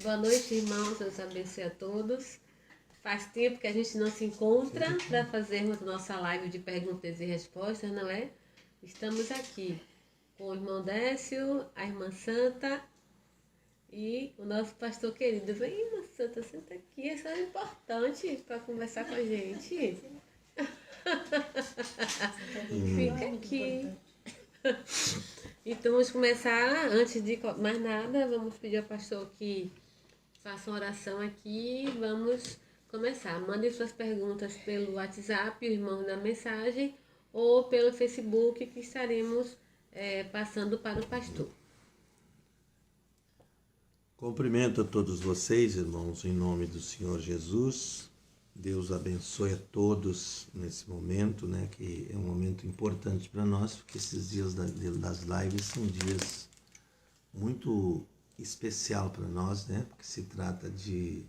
Boa noite, irmãos. Deus abençoe a todos. Faz tempo que a gente não se encontra para fazermos nossa live de perguntas e respostas, não é? Estamos aqui com o irmão Décio, a irmã Santa e o nosso pastor querido. Vem, irmã Santa, senta aqui. Isso é importante para conversar com a gente. Fica aqui. Então vamos começar. Antes de mais nada, vamos pedir ao pastor que faça uma oração aqui. Vamos começar. Mandem suas perguntas pelo WhatsApp, o irmão da mensagem, ou pelo Facebook, que estaremos passando para o pastor. Cumprimento a todos vocês, irmãos, em nome do Senhor Jesus. Deus abençoe a todos nesse momento, né, que é um momento importante para nós, porque esses dias das lives são dias muito especial para nós, né, porque se trata de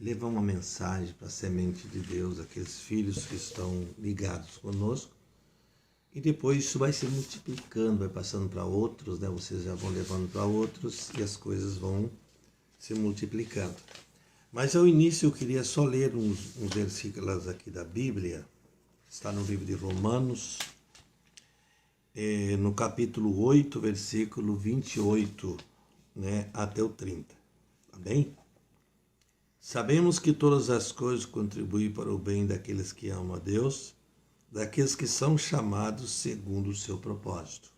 levar uma mensagem para a semente de Deus, aqueles filhos que estão ligados conosco, e depois isso vai se multiplicando, vai passando para outros, né, vocês já vão levando para outros e as coisas vão se multiplicando. Mas ao início eu queria só ler uns versículos aqui da Bíblia. Está no livro de Romanos, no capítulo 8, versículo 28, né, até o 30. Tá bem? Sabemos que todas as coisas contribuem para o bem daqueles que amam a Deus, daqueles que são chamados segundo o seu propósito.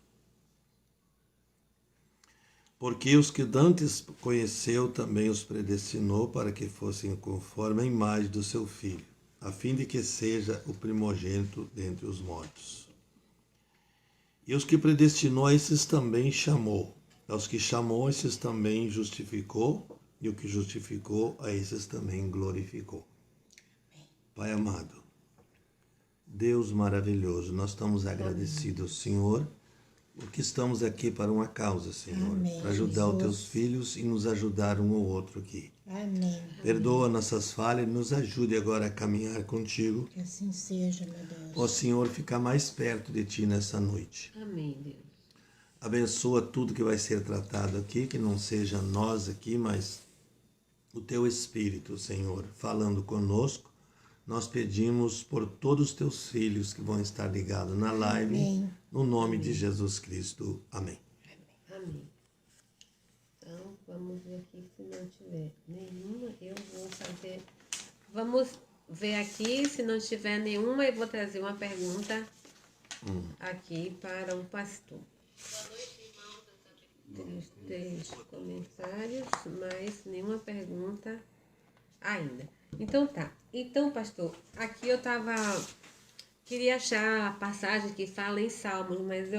Porque os que dantes conheceu também os predestinou para que fossem conforme a imagem do seu Filho, a fim de que seja o primogênito dentre os mortos. E os que predestinou, a esses também chamou. Aos que chamou, a esses também justificou, e o que justificou, a esses também glorificou. Pai amado, Deus maravilhoso, nós estamos agradecidos ao Senhor, porque estamos aqui para uma causa, Senhor, para ajudar os teus filhos e nos ajudar um ao outro aqui. Amém. Perdoa nossas falhas e nos ajude agora a caminhar contigo. Que assim seja, meu Deus. Ó Senhor, ficar mais perto de ti nessa noite. Amém, Deus. Abençoa tudo que vai ser tratado aqui, que não seja nós aqui, mas o teu Espírito, Senhor, falando conosco. Nós pedimos por todos os teus filhos que vão estar ligados na live, Amém. no nome de Jesus Cristo. Amém. Amém. Então, vamos ver aqui se não tiver nenhuma, eu vou fazer... Vamos ver aqui, se não tiver nenhuma, eu vou trazer uma pergunta aqui para o pastor. Boa noite, irmãos. Três comentários, mas nenhuma pergunta ainda. Então tá. Então, pastor, aqui eu queria achar a passagem que fala em Salmos, mas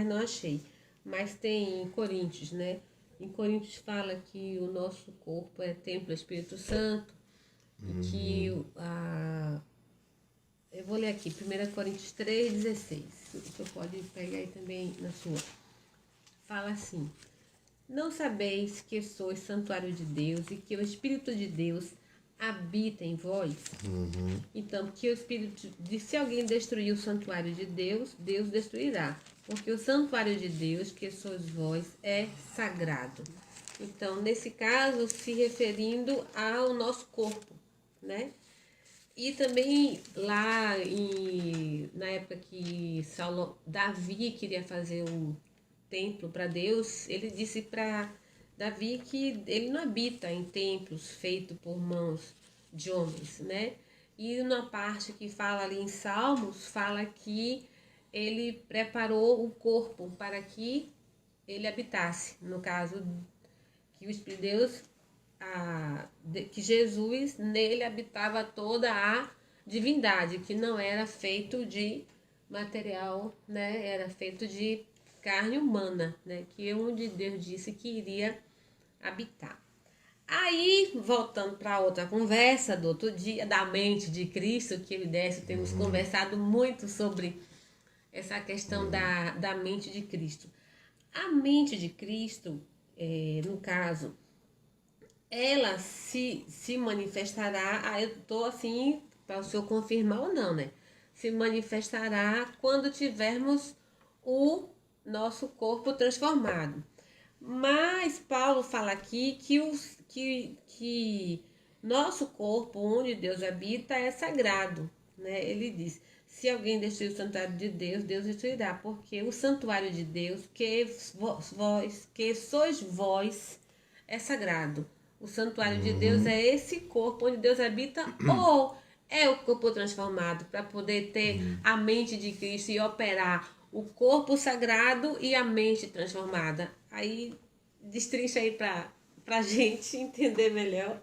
não achei. Mas tem em Coríntios, né? Em Coríntios fala que o nosso corpo é templo do Espírito Santo, e que eu vou ler aqui, 1 Coríntios 3,16. Você pode pegar aí também na sua. Fala assim: não sabeis que sois santuário de Deus e que o Espírito de Deus habita em vós? Então, que o Espírito se alguém destruir o santuário de Deus, Deus destruirá. Porque o santuário de Deus, que sois vós, é sagrado. Então, nesse caso, se referindo ao nosso corpo, né? E também lá na época que Davi queria fazer um templo para Deus, ele disse para Davi que ele não habita em templos feitos por mãos de homens, né? E na parte que fala ali em Salmos, fala que ele preparou o corpo para que ele habitasse. No caso, que o Espírito de Deus, que Jesus, nele habitava toda a divindade, que não era feito de material, né? Era feito de carne humana, né? Que é onde Deus disse que iria habitar. Aí, voltando para outra conversa do outro dia, da mente de Cristo, que eu e Décio temos conversado muito sobre essa questão da mente de Cristo. A mente de Cristo, no caso, ela se manifestará, eu estou assim, para o senhor confirmar ou não, né? Se manifestará quando tivermos o nosso corpo transformado. Mas Paulo fala aqui que nosso corpo, onde Deus habita, é sagrado, né? Ele diz: se alguém destruir o santuário de Deus, Deus destruirá, porque o santuário de Deus, que sois vós, é sagrado. O santuário de Deus é esse corpo onde Deus habita, ou é o corpo transformado para poder ter a mente de Cristo e operar o corpo sagrado e a mente transformada. Aí destrincha aí para gente entender melhor.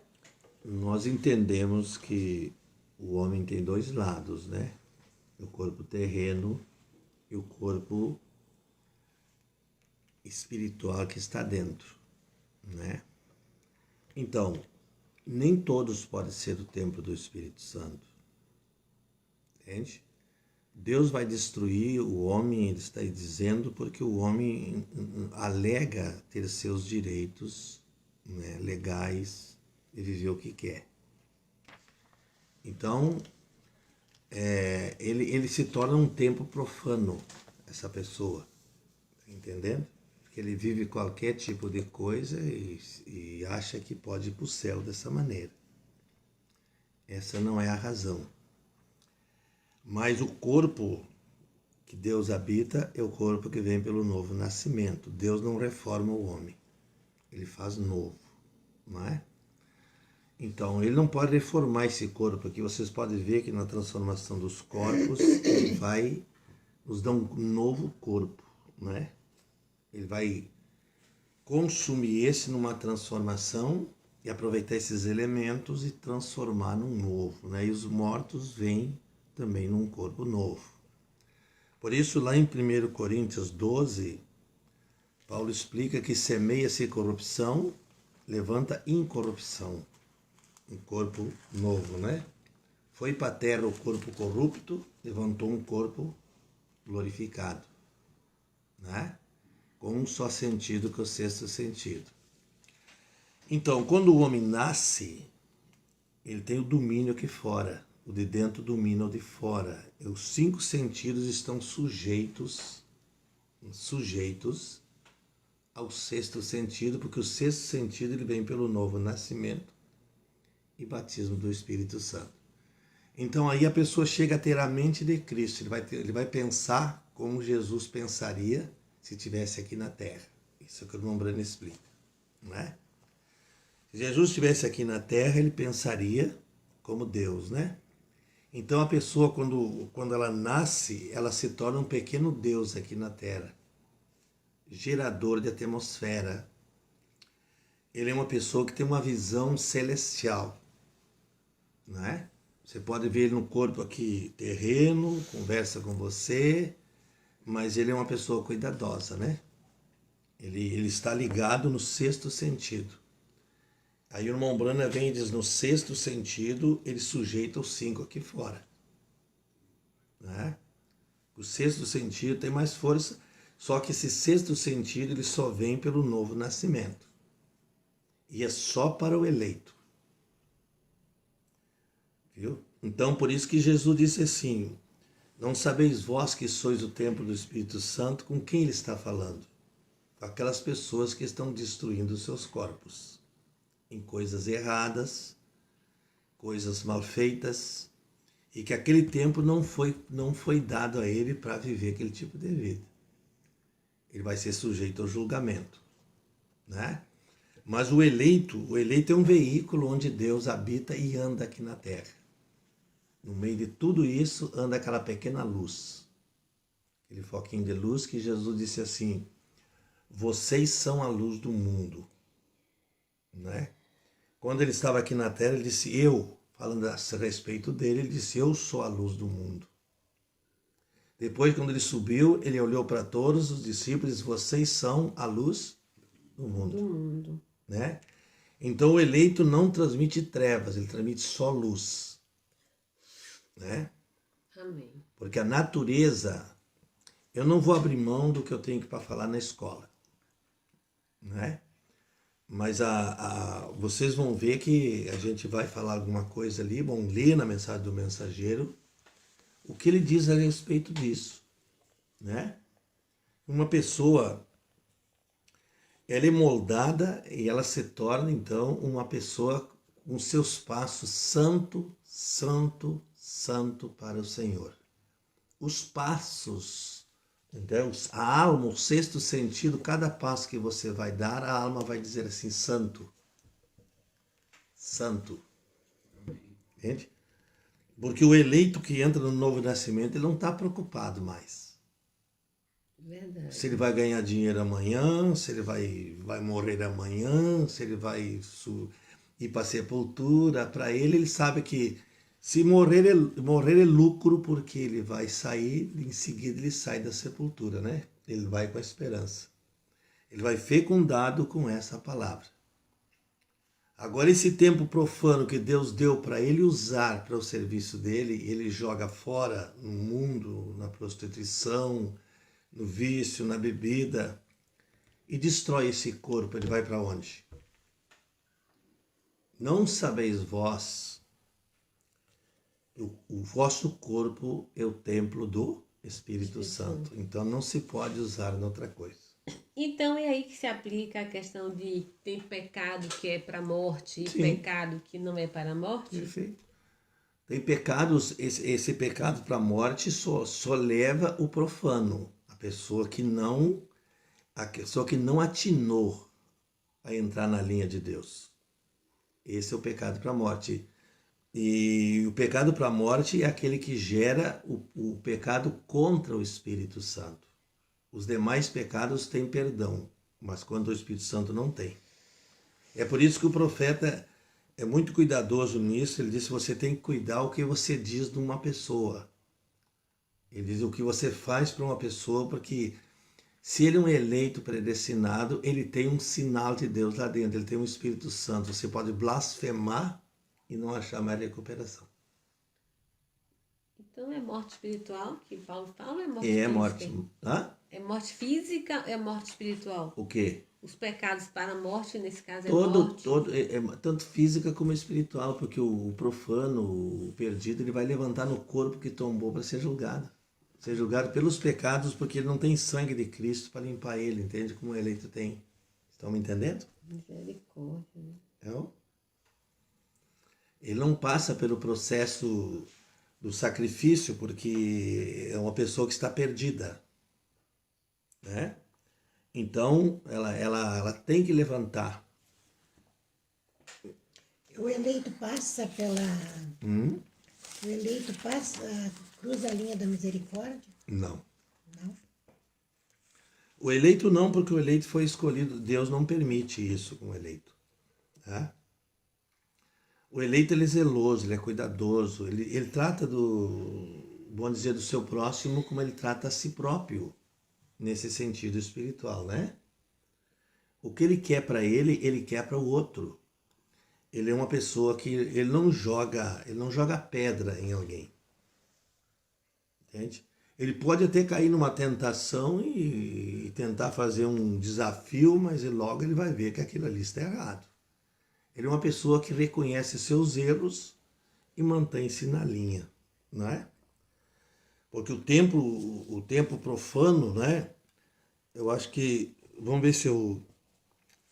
Nós entendemos que o homem tem dois lados, né? O corpo terreno e o corpo espiritual que está dentro, né? Então, nem todos podem ser o templo do Espírito Santo, entende? Deus vai destruir o homem, ele está dizendo, porque o homem alega ter seus direitos, né, legais de viver o que quer. Então, ele se torna um templo profano, essa pessoa, tá entendendo? Porque ele vive qualquer tipo de coisa e acha que pode ir para o céu dessa maneira. Essa não é a razão. Mas o corpo que Deus habita é o corpo que vem pelo novo nascimento. Deus não reforma o homem, ele faz novo, não é? Então, ele não pode reformar esse corpo aqui. Vocês podem ver que na transformação dos corpos, ele vai nos dar um novo corpo, não é? Ele vai consumir esse numa transformação e aproveitar esses elementos e transformar num novo, né? E os mortos vêm também num corpo novo. Por isso, lá em 1 Coríntios 12, Paulo explica que semeia-se corrupção, levanta incorrupção. Um corpo novo, né? Foi para a terra o corpo corrupto, levantou um corpo glorificado, né? Com um só sentido, que é o sexto sentido. Então, quando o homem nasce, ele tem o domínio aqui fora. O de dentro domina o de fora. Os 5 sentidos estão sujeitos ao sexto sentido, porque o sexto sentido ele vem pelo novo nascimento e batismo do Espírito Santo. Então aí a pessoa chega a ter a mente de Cristo. Ele vai pensar como Jesus pensaria se estivesse aqui na Terra. Isso é o que o irmão Brano explica, não é? Se Jesus estivesse aqui na Terra, ele pensaria como Deus, né? Então a pessoa, quando ela nasce, ela se torna um pequeno Deus aqui na Terra, gerador de atmosfera. Ele é uma pessoa que tem uma visão celestial, não é? Você pode ver ele no corpo aqui terreno, conversa com você, mas ele é uma pessoa cuidadosa, né? Ele está ligado no sexto sentido. Aí o irmão Brana vem e diz, no sexto sentido, ele sujeita os 5 aqui fora, né? O sexto sentido tem mais força, só que esse sexto sentido ele só vem pelo novo nascimento. E é só para o eleito. Viu? Então, por isso que Jesus disse assim, não sabeis vós que sois o templo do Espírito Santo, com quem ele está falando? Com aquelas pessoas que estão destruindo os seus corpos em coisas erradas, coisas mal feitas, e que aquele tempo não foi dado a ele para viver aquele tipo de vida. Ele vai ser sujeito ao julgamento, né? Mas o eleito é um veículo onde Deus habita e anda aqui na terra. No meio de tudo isso anda aquela pequena luz, aquele foquinho de luz que Jesus disse assim, vocês são a luz do mundo, né? Quando ele estava aqui na terra, ele disse, falando a respeito dele, ele disse, eu sou a luz do mundo. Depois, quando ele subiu, ele olhou para todos os discípulos e disse, vocês são a luz do mundo. Né? Então, o eleito não transmite trevas, ele transmite só luz. Né? Amém. Porque a natureza, eu não vou abrir mão do que eu tenho para falar na escola. Né? Mas vocês vão ver que a gente vai falar alguma coisa ali, vão ler na mensagem do mensageiro o que ele diz a respeito disso, né? Uma pessoa, ela é moldada e ela se torna, então, uma pessoa com seus passos santo, santo, santo para o Senhor. Os passos, então, a alma, o sexto sentido, cada passo que você vai dar, a alma vai dizer assim, santo, santo. Entende? Porque o eleito que entra no novo nascimento, ele não está preocupado mais. Verdade. Se ele vai ganhar dinheiro amanhã, se ele vai morrer amanhã, se ele vai ir para a sepultura. Para ele, ele sabe que se morrer é lucro, porque ele vai sair, em seguida ele sai da sepultura, né? Ele vai com a esperança. Ele vai fecundado com essa palavra. Agora, esse tempo profano que Deus deu para ele usar para o serviço dele, ele joga fora no mundo, na prostituição, no vício, na bebida, e destrói esse corpo. Ele vai para onde? Não sabeis vós, o vosso corpo é o templo do Espírito Santo. Então não se pode usar em outra coisa. Então é aí que se aplica a questão de tem pecado que é para a morte e Sim. pecado que não é para a morte? Perfeito. Tem pecados, esse pecado para a morte só leva o profano, a pessoa que não atinou a entrar na linha de Deus. Esse é o pecado para a morte. E o pecado para a morte é aquele que gera o pecado contra o Espírito Santo. Os demais pecados têm perdão, mas quando o Espírito Santo não tem. É por isso que o profeta é muito cuidadoso nisso. Ele diz que você tem que cuidar o que você diz de uma pessoa. Ele diz o que você faz para uma pessoa, porque se ele é um eleito predestinado, ele tem um sinal de Deus lá dentro, ele tem um Espírito Santo. Você pode blasfemar e não achar mais recuperação. Então é morte espiritual que Paulo fala ou é morte É física? morte. Hã? É morte física ou é morte espiritual? O quê? Os pecados para a morte, nesse caso, é morte? Tanto física como espiritual, porque o profano, o perdido, ele vai levantar no corpo que tombou para ser julgado. Ser julgado pelos pecados, porque ele não tem sangue de Cristo para limpar ele, entende? Como o eleito tem. Estão me entendendo? Misericórdia, né? Não? Ele não passa pelo processo do sacrifício, porque é uma pessoa que está perdida, né? Então, ela tem que levantar. O eleito passa O eleito cruza a linha da misericórdia? Não. Não. O eleito não, porque o eleito foi escolhido. Deus não permite isso com o eleito. Tá? O eleito, ele é zeloso, ele é cuidadoso. Ele trata vamos dizer, do seu próximo como ele trata a si próprio. Nesse sentido espiritual, né? O que ele quer para ele quer para o outro. Ele é uma pessoa que ele não joga pedra em alguém. Entende? Ele pode até cair numa tentação e tentar fazer um desafio, mas logo ele vai ver que aquilo ali está errado. Ele é uma pessoa que reconhece seus erros e mantém-se na linha, não é? Porque o tempo profano, né? Eu acho que, vamos ver se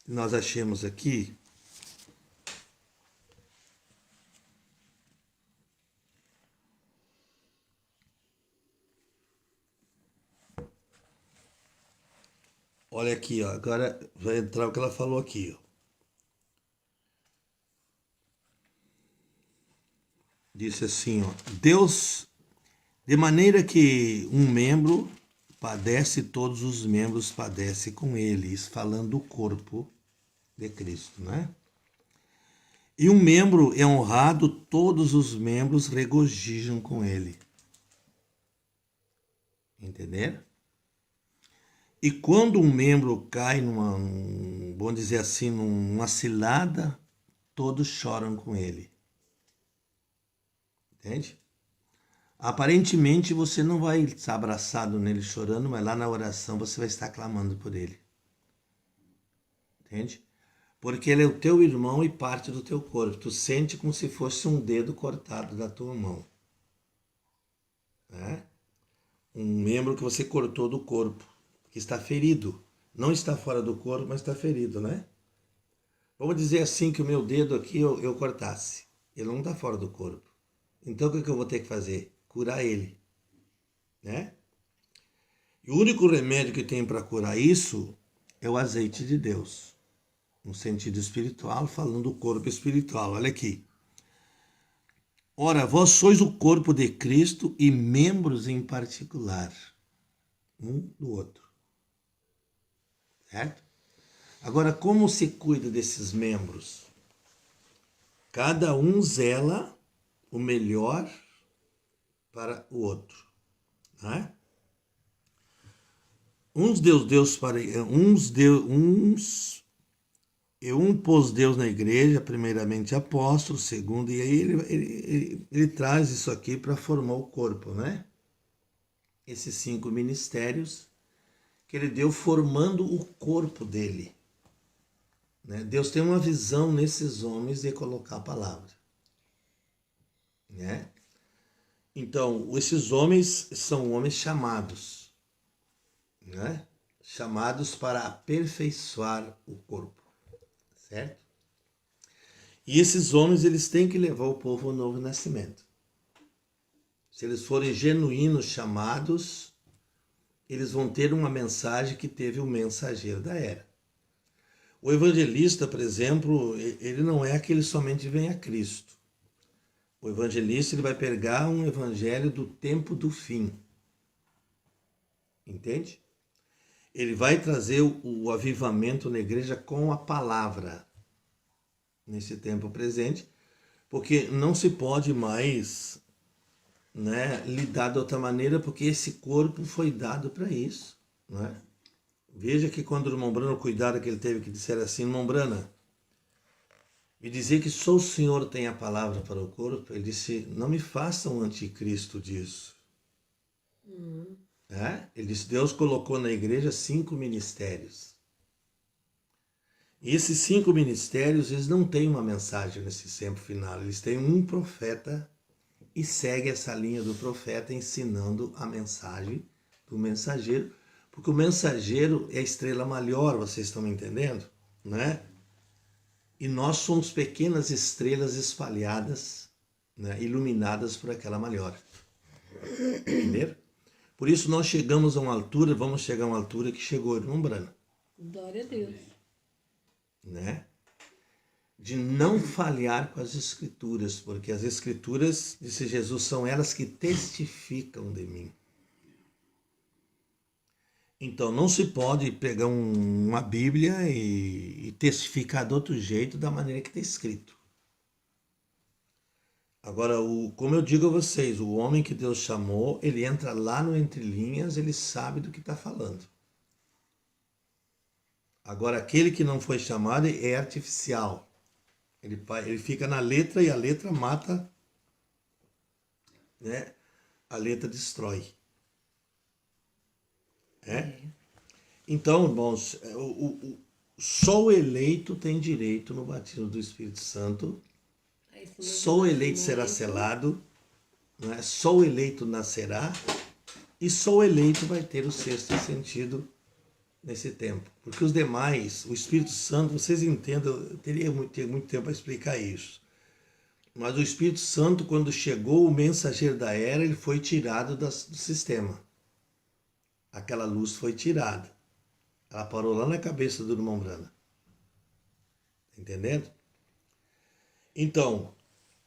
nós achamos aqui. Olha aqui, ó, agora vai entrar o que ela falou aqui, ó. Disse assim, ó, Deus, de maneira que um membro padece, todos os membros padecem com ele, isso falando do corpo de Cristo, né? E um membro é honrado, todos os membros regozijam com ele. Entenderam? E quando um membro cai vamos dizer assim, numa cilada, todos choram com ele. Entende? Aparentemente você não vai estar abraçado nele chorando, mas lá na oração você vai estar clamando por ele. Entende? Porque ele é o teu irmão e parte do teu corpo. Tu sente como se fosse um dedo cortado da tua mão. Né? Um membro que você cortou do corpo, que está ferido. Não está fora do corpo, mas está ferido, né? Vamos dizer assim que o meu dedo aqui eu cortasse. Ele não está fora do corpo. Então o que eu vou ter que fazer? Curar ele, né? E o único remédio que tem para curar isso é o azeite de Deus. No sentido espiritual, falando do corpo espiritual. Olha aqui. Ora, vós sois o corpo de Cristo e membros em particular, um do outro. Certo? Agora, como se cuida desses membros? Cada um zela o melhor para o outro. Né? Um pôs Deus na igreja, primeiramente apóstolo, segundo, e aí ele traz isso aqui para formar o corpo, né? Esses 5 ministérios que ele deu formando o corpo dele. Né? Deus tem uma visão nesses homens de colocar a palavra. Né? Então, esses homens são homens chamados. Né? Chamados para aperfeiçoar o corpo. Certo? E esses homens, eles têm que levar o povo ao novo nascimento. Se eles forem genuínos chamados, eles vão ter uma mensagem que teve o mensageiro da era. O evangelista, por exemplo, ele não é aquele que somente vem a Cristo. O evangelista, ele vai pegar um evangelho do tempo do fim. Entende? Ele vai trazer o avivamento na igreja com a palavra nesse tempo presente, porque não se pode mais, né, lidar de outra maneira, porque esse corpo foi dado para isso. Né? Veja que quando o irmão Brana, o cuidado que ele teve que disser assim, irmão Brana, me dizer que só o Senhor tem a palavra para o corpo, ele disse, não me faça um anticristo disso. Ele disse, Deus colocou na igreja 5 ministérios. E esses 5 ministérios, eles não têm uma mensagem nesse tempo final. Eles têm um profeta e segue essa linha do profeta ensinando a mensagem do mensageiro. Porque o mensageiro é a estrela maior, vocês estão me entendendo? Né? E nós somos pequenas estrelas espalhadas, né, iluminadas por aquela maior. Entenderam? Por isso nós chegamos a uma altura, vamos chegar a uma altura que chegou o irmão Brana. Glória a Deus. Né? De não falhar com as escrituras, porque as escrituras, disse Jesus, são elas que testificam de mim. Então não se pode pegar uma Bíblia e testificar de outro jeito, da maneira que está escrito. Agora, como eu digo a vocês, o homem que Deus chamou, ele entra lá no entre linhas, ele sabe do que está falando. Agora, aquele que não foi chamado é artificial. Ele fica na letra e a letra mata, né? A letra destrói. Então, irmãos, só o eleito tem direito no batismo do Espírito Santo. Só o eleito será selado, né? Só o eleito nascerá e só o eleito vai ter o 6º sentido nesse tempo. Porque os demais, o Espírito Santo, vocês entendam, eu teria muito tempo para explicar isso. Mas o Espírito Santo, quando chegou o mensageiro da era, ele foi tirado do sistema. Aquela luz foi tirada. Ela parou lá na cabeça do irmão Brana. Entendendo? Então,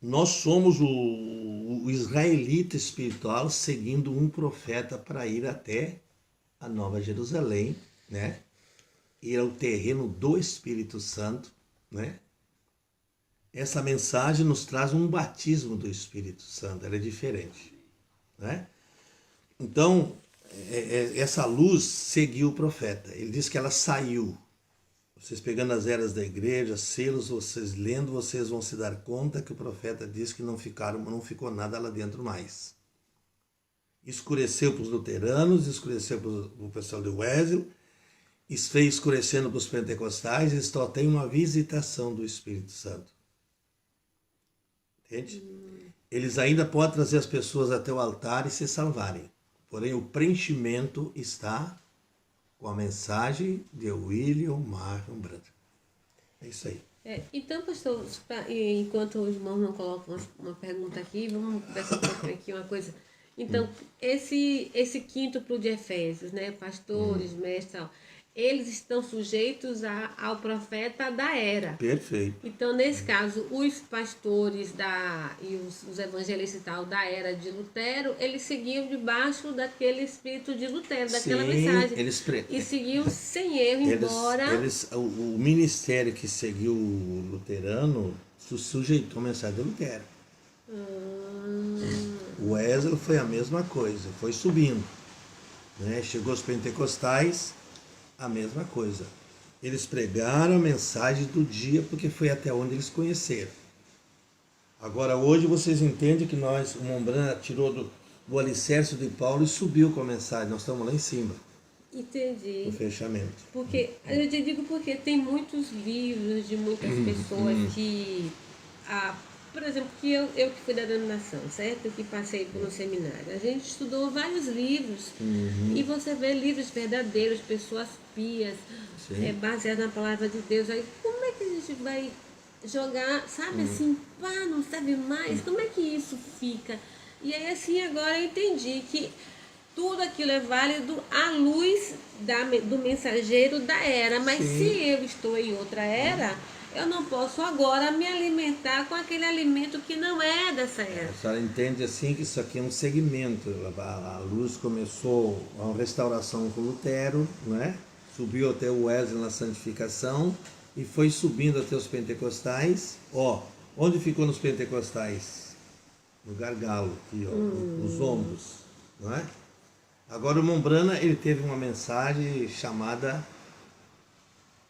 nós somos o israelita espiritual seguindo um profeta para ir até a Nova Jerusalém, né? Ir ao terreno do Espírito Santo, né? Essa mensagem nos traz um batismo do Espírito Santo, ela é diferente, né? Então, essa luz seguiu o profeta. Ele diz que ela saiu. Vocês pegando as eras da igreja, selos, vocês lendo, vocês vão se dar conta que o profeta diz que não ficou nada lá dentro mais. Escureceu para os luteranos, escureceu para o pessoal de Wesley, fez escurecendo para os pentecostais, e só tem uma visitação do Espírito Santo. Entende? Eles ainda podem trazer as pessoas até o altar e se salvarem. Porém, o preenchimento está com a mensagem de William Marion Branham. É isso aí. Então, pastor, enquanto os irmãos não colocam uma pergunta aqui, vamos conversar um pouquinho aqui uma coisa. Então, esse quíntuplo de Efésios, né, pastores, mestres, tal, eles estão sujeitos ao profeta da era. Perfeito. Então, nesse caso, os pastores e os evangelistas e tal da era de Lutero, eles seguiam debaixo daquele espírito de Lutero, daquela mensagem. E seguiam sem erro, embora... O ministério que seguiu o luterano sujeitou a mensagem de Lutero. O Wesley foi a mesma coisa, foi subindo. Né? Chegou os pentecostais, a mesma coisa. Eles pregaram a mensagem do dia porque foi até onde eles conheceram. Agora, hoje vocês entendem que o Mombrana tirou do alicerce de Paulo e subiu com a mensagem. Nós estamos lá em cima. Entendi. No fechamento. Porque, eu te digo porque tem muitos livros de muitas pessoas que... por exemplo, eu que fui da denominação, certo? Que passei por um seminário. A gente estudou vários livros e você vê livros verdadeiros, pessoas pias, baseadas na palavra de Deus. Aí como é que a gente vai jogar, sabe assim, não sabe mais? Como é que isso fica? E aí assim agora eu entendi que tudo aquilo é válido à luz do mensageiro da era. Mas se eu estou em outra era... eu não posso agora me alimentar com aquele alimento que não é dessa era. A senhora entende assim que isso aqui é um segmento. A luz começou a restauração com Lutero, não é? Subiu até o Wesley na santificação e foi subindo até os pentecostais. Onde ficou nos pentecostais? No gargalo, aqui, nos ombros, não é? Agora o Mombrana, ele teve uma mensagem chamada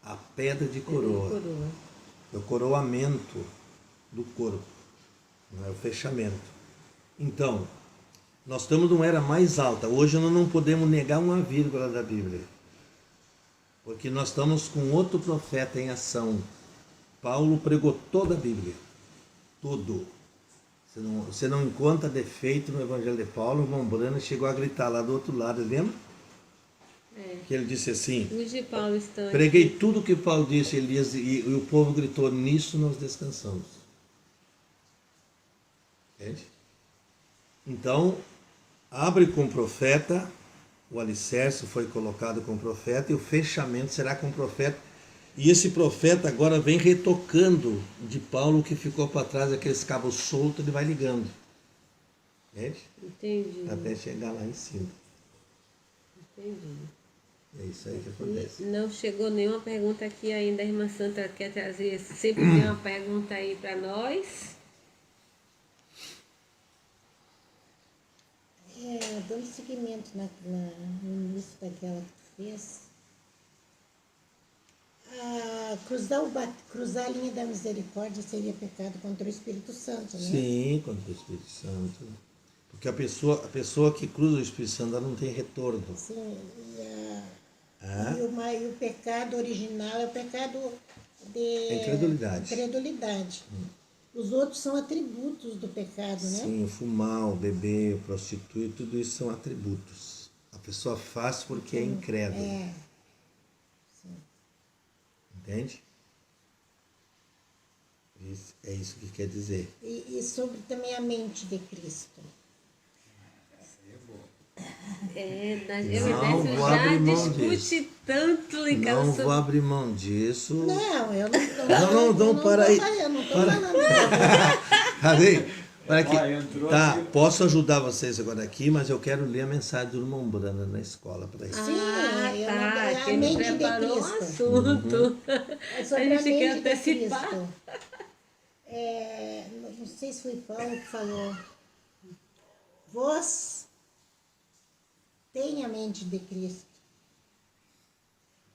a pedra de coroa. O coroamento do corpo, não é? O fechamento. Então, nós estamos numa era mais alta. Hoje nós não podemos negar uma vírgula da Bíblia, porque nós estamos com outro profeta em ação. Paulo pregou toda a Bíblia, tudo. Você não encontra defeito no Evangelho de Paulo. O Mombrana chegou a gritar lá do outro lado, lembra? Que ele disse assim, preguei tudo o que Paulo disse, Elias, e o povo gritou, nisso nós descansamos. Entende? Então, abre com o profeta, o alicerce foi colocado com o profeta, e o fechamento será com o profeta. E esse profeta agora vem retocando de Paulo o que ficou para trás, aqueles cabos soltos, ele vai ligando. Entende? Entendi. Até chegar lá em cima. Entendi. É isso aí que acontece. Não chegou nenhuma pergunta aqui ainda. A irmã Santa quer trazer, sempre tem uma pergunta aí para nós. Dando seguimento no início daquela que tu fez, cruzar a linha da misericórdia seria pecado contra o Espírito Santo, né? Sim, contra o Espírito Santo. Porque a pessoa que cruza o Espírito Santo ela não tem retorno. Sim, e o pecado original é o pecado de incredulidade. Os outros são atributos do pecado, né? Sim, o fumar, o beber, o prostituir, tudo isso são atributos. A pessoa faz porque é incrédula. Sim. Entende? É isso que quer dizer. E sobre também a mente de Cristo. Eu já discute tanto ligado Não vou abrir mão disso. Não, eu não para aí. Eu não estou falando. Para aqui. Tá, posso ajudar vocês agora aqui, mas eu quero ler a mensagem do irmão Brana na escola para isso. Sim, tá. a mente de preparou um Cristo. assunto. Sobre a gente quer mente de antecipar. Cristo. Não sei se foi Paulo que falou. Vós tem a mente de Cristo.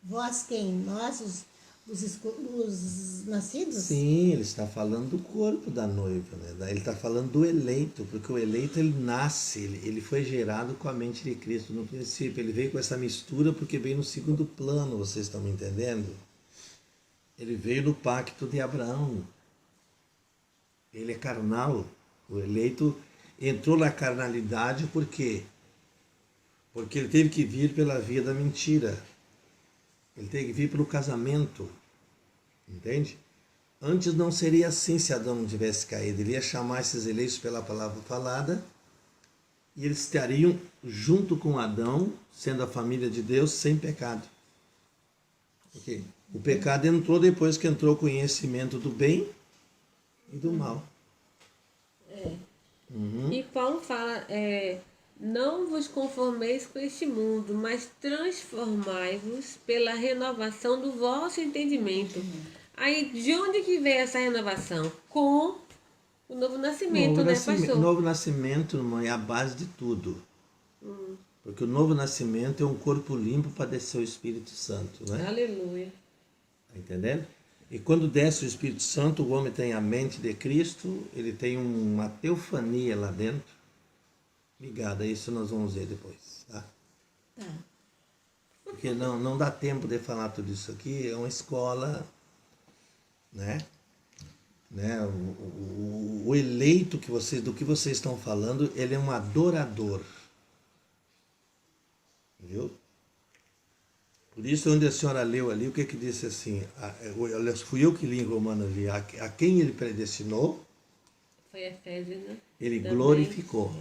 Vós quem? Nós, os nascidos? Sim, ele está falando do corpo da noiva, né? Ele está falando do eleito, porque o eleito ele nasce, ele foi gerado com a mente de Cristo no princípio. Ele veio com essa mistura porque veio no segundo plano, vocês estão me entendendo? Ele veio no pacto de Abraão. Ele é carnal. O eleito entrou na carnalidade por quê? Porque ele teve que vir pela via da mentira. Ele tem que vir pelo casamento. Entende? Antes não seria assim se Adão não tivesse caído. Ele ia chamar esses eleitos pela palavra falada e eles estariam junto com Adão, sendo a família de Deus, sem pecado. Okay. O pecado entrou depois que entrou o conhecimento do bem e do mal. E Paulo fala, não vos conformeis com este mundo, mas transformai-vos pela renovação do vosso entendimento. Aí, de onde que vem essa renovação? Com o novo nascimento, pastor? Novo nascimento, irmão, é a base de tudo. Porque o novo nascimento é um corpo limpo para descer o Espírito Santo, né? Aleluia. Tá entendendo? E quando desce o Espírito Santo, o homem tem a mente de Cristo, ele tem uma teofania lá dentro. Ligada a isso, nós vamos ver depois, tá? Porque não dá tempo de falar tudo isso aqui, é uma escola, né? O eleito do que vocês estão falando, ele é um adorador. Viu? Por isso, onde a senhora leu ali, o que disse assim? Fui eu que li em Romano ali. A quem ele predestinou? Foi Efésios, né? Ele também glorificou.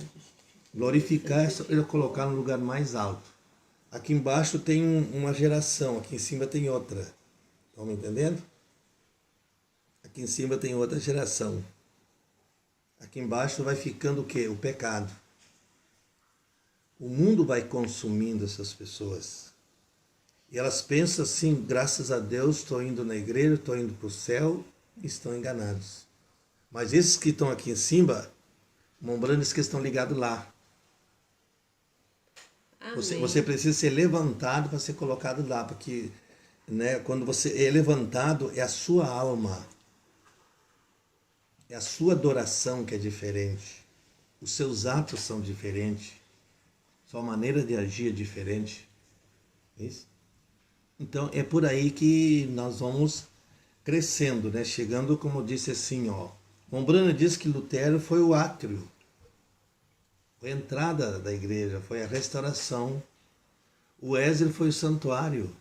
Glorificar é ele colocar no lugar mais alto. Aqui embaixo tem uma geração, aqui em cima tem outra. Estão me entendendo? Aqui em cima tem outra geração. Aqui embaixo vai ficando o quê? O pecado. O mundo vai consumindo essas pessoas. E elas pensam assim, graças a Deus, estou indo na igreja, estou indo para o céu, e estão enganados. Mas esses que estão aqui em cima, Mombrana diz que estão ligados lá. Você precisa ser levantado para ser colocado lá, porque quando você é levantado, é a sua alma. É a sua adoração que é diferente. Os seus atos são diferentes. Sua maneira de agir é diferente. Isso? Então é por aí que nós vamos crescendo, né? Chegando, como eu disse assim, Mombrana diz que Lutero foi o átrio. Foi a entrada da igreja, foi a restauração. O Wesley foi o santuário.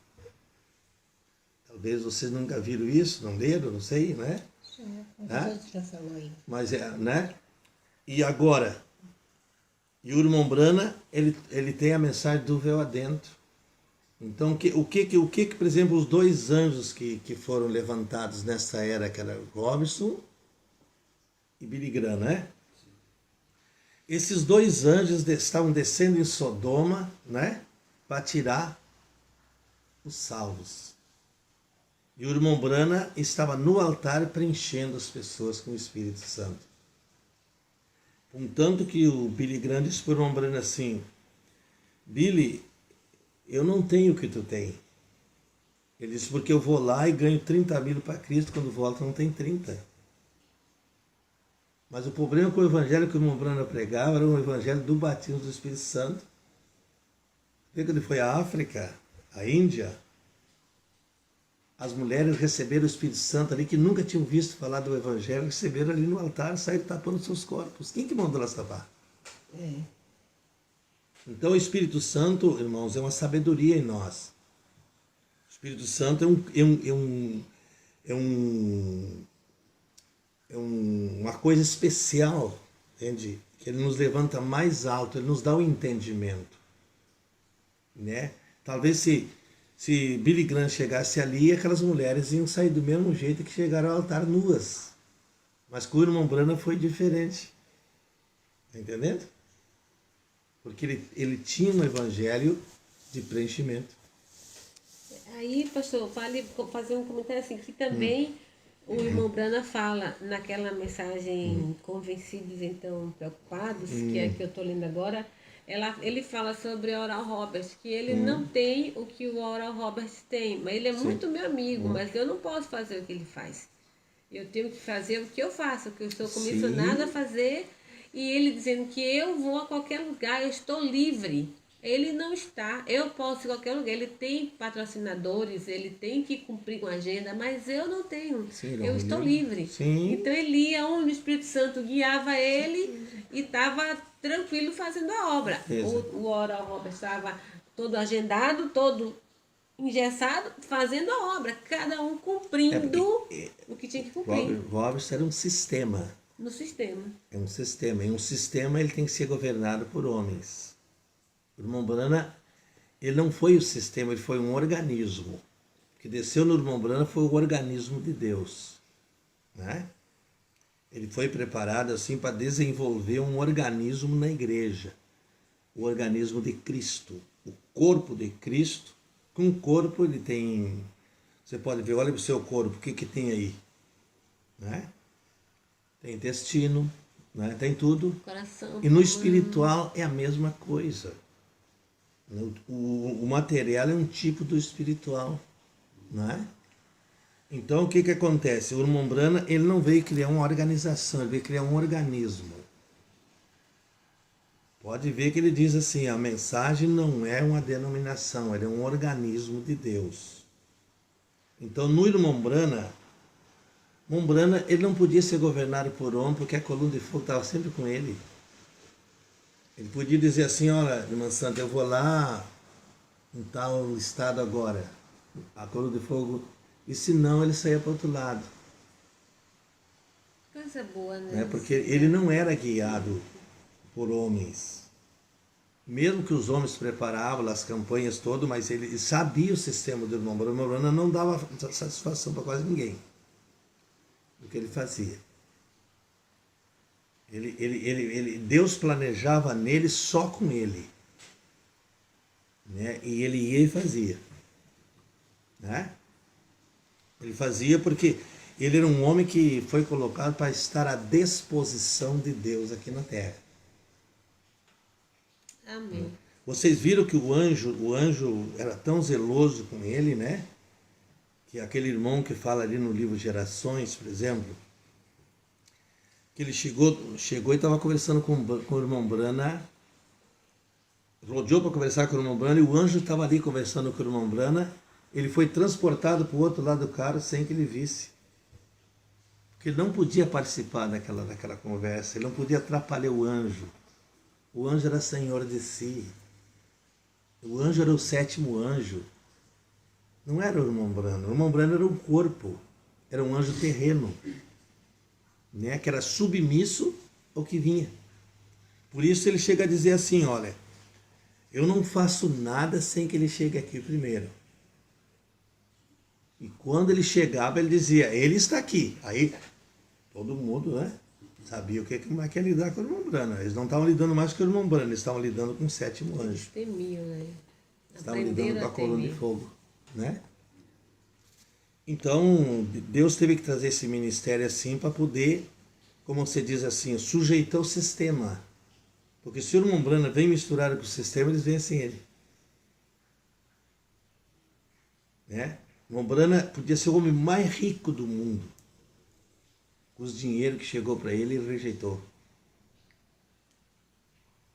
Talvez vocês nunca viram isso, não leram, não sei, né? Já falou aí. Mas né? E agora, Yuri Mombrana, ele tem a mensagem do véu adentro. Então, o que, por exemplo, os dois anjos que foram levantados nessa era, que era Robinson e Billy Graham, né? Esses dois anjos estavam descendo em Sodoma, né? Para tirar os salvos. E o irmão Brana estava no altar preenchendo as pessoas com o Espírito Santo. Contanto que o Billy Graham disse para o irmão Brana assim: Billy, eu não tenho o que tu tem. Ele disse, porque eu vou lá e ganho 30 mil para Cristo, quando volta não tem 30. Mas o problema com o evangelho que o irmão Brana pregava era o evangelho do batismo do Espírito Santo. Quando ele foi à África, à Índia, as mulheres receberam o Espírito Santo ali, que nunca tinham visto falar do evangelho, receberam ali no altar, saíram tapando seus corpos. Quem que mandou elas tapar? Então o Espírito Santo, irmãos, é uma sabedoria em nós. O Espírito Santo é uma coisa especial, entende? Que ele nos levanta mais alto, ele nos dá o entendimento, né? Talvez se Billy Graham chegasse ali, aquelas mulheres iam sair do mesmo jeito que chegaram ao altar nuas. Mas com o irmão Brana foi diferente. Tá entendendo? Porque ele tinha um evangelho de preenchimento. Aí, pastor, fazer um comentário assim, que também o irmão Brana fala naquela mensagem Convencidos, então Preocupados, que é a que eu estou lendo agora, ele fala sobre Oral Roberts, que ele não tem o que o Oral Roberts tem, mas ele é muito meu amigo, mas eu não posso fazer o que ele faz. Eu tenho que fazer o que eu faço, o que eu estou comissionado a fazer, e ele dizendo que eu vou a qualquer lugar, eu estou livre. Ele não está, eu posso ir a qualquer lugar, ele tem patrocinadores, ele tem que cumprir com a agenda, mas eu não tenho, eu estou livre. Então ele ia onde o Espírito Santo guiava ele e estava tranquilo fazendo a obra. O Oral Roberts estava todo agendado, todo engessado, fazendo a obra, cada um cumprindo o que tinha que cumprir. O Robson era um sistema. No sistema. É um sistema. E um sistema ele tem que ser governado por homens. O irmão Brana, ele não foi o sistema, ele foi um organismo. O que desceu no irmão Brana foi o organismo de Deus. Né? Ele foi preparado assim para desenvolver um organismo na igreja. O organismo de Cristo. O corpo de Cristo. Com o corpo ele tem... Você pode ver, olha para o seu corpo, o que tem aí? Né? Tem intestino, né? Tem tudo. Coração. E no espiritual é a mesma coisa. O material é um tipo do espiritual. Né? Então o que acontece? O irmão Brana, ele não veio criar uma organização, ele veio criar um organismo. Pode ver que ele diz assim, a mensagem não é uma denominação, ela é um organismo de Deus. Então no irmão Brana, ele não podia ser governado por homem, porque a coluna de fogo estava sempre com ele. Ele podia dizer assim, olha, irmã Santa, eu vou lá em tal estado agora. A coluna de fogo... E se não, ele saía para o outro lado. Coisa boa, né? Porque ele não era guiado por homens. Mesmo que os homens preparavam as campanhas todas, mas ele sabia o sistema do irmão Brana. O irmão Brana não dava satisfação para quase ninguém do que ele fazia. Deus planejava nele só com ele. Né? E ele ia e fazia. Né? Ele fazia porque ele era um homem que foi colocado para estar à disposição de Deus aqui na terra. Amém. Vocês viram que o anjo era tão zeloso com ele, né? Que aquele irmão que fala ali no livro Gerações, por exemplo, que ele chegou e estava conversando com o irmão Brana, rodeou para conversar com o irmão Brana, e o anjo estava ali conversando com o irmão Brana. Ele foi transportado para o outro lado do carro sem que ele visse. Porque ele não podia participar daquela conversa, ele não podia atrapalhar o anjo. O anjo era senhor de si. O anjo era o sétimo anjo. Não era o irmão Brana. O irmão Brana era um corpo. Era um anjo terreno. Né? Que era submisso ao que vinha. Por isso ele chega a dizer assim, olha, eu não faço nada sem que ele chegue aqui primeiro. E quando ele chegava, ele dizia, ele está aqui. Aí todo mundo, né, sabia como é que ia lidar com o irmão Brana. Eles não estavam lidando mais com o irmão Brana, eles estavam lidando com o sétimo anjo. Eles temiam, né? Estavam lidando com a coluna de fogo. Né? Então, Deus teve que trazer esse ministério assim para poder, como você diz assim, sujeitar o sistema. Porque se o irmão Brana vem misturado com o sistema, eles vêm sem ele. Né? O irmão Brana podia ser o homem mais rico do mundo. Com os dinheiros que chegou para ele, ele rejeitou.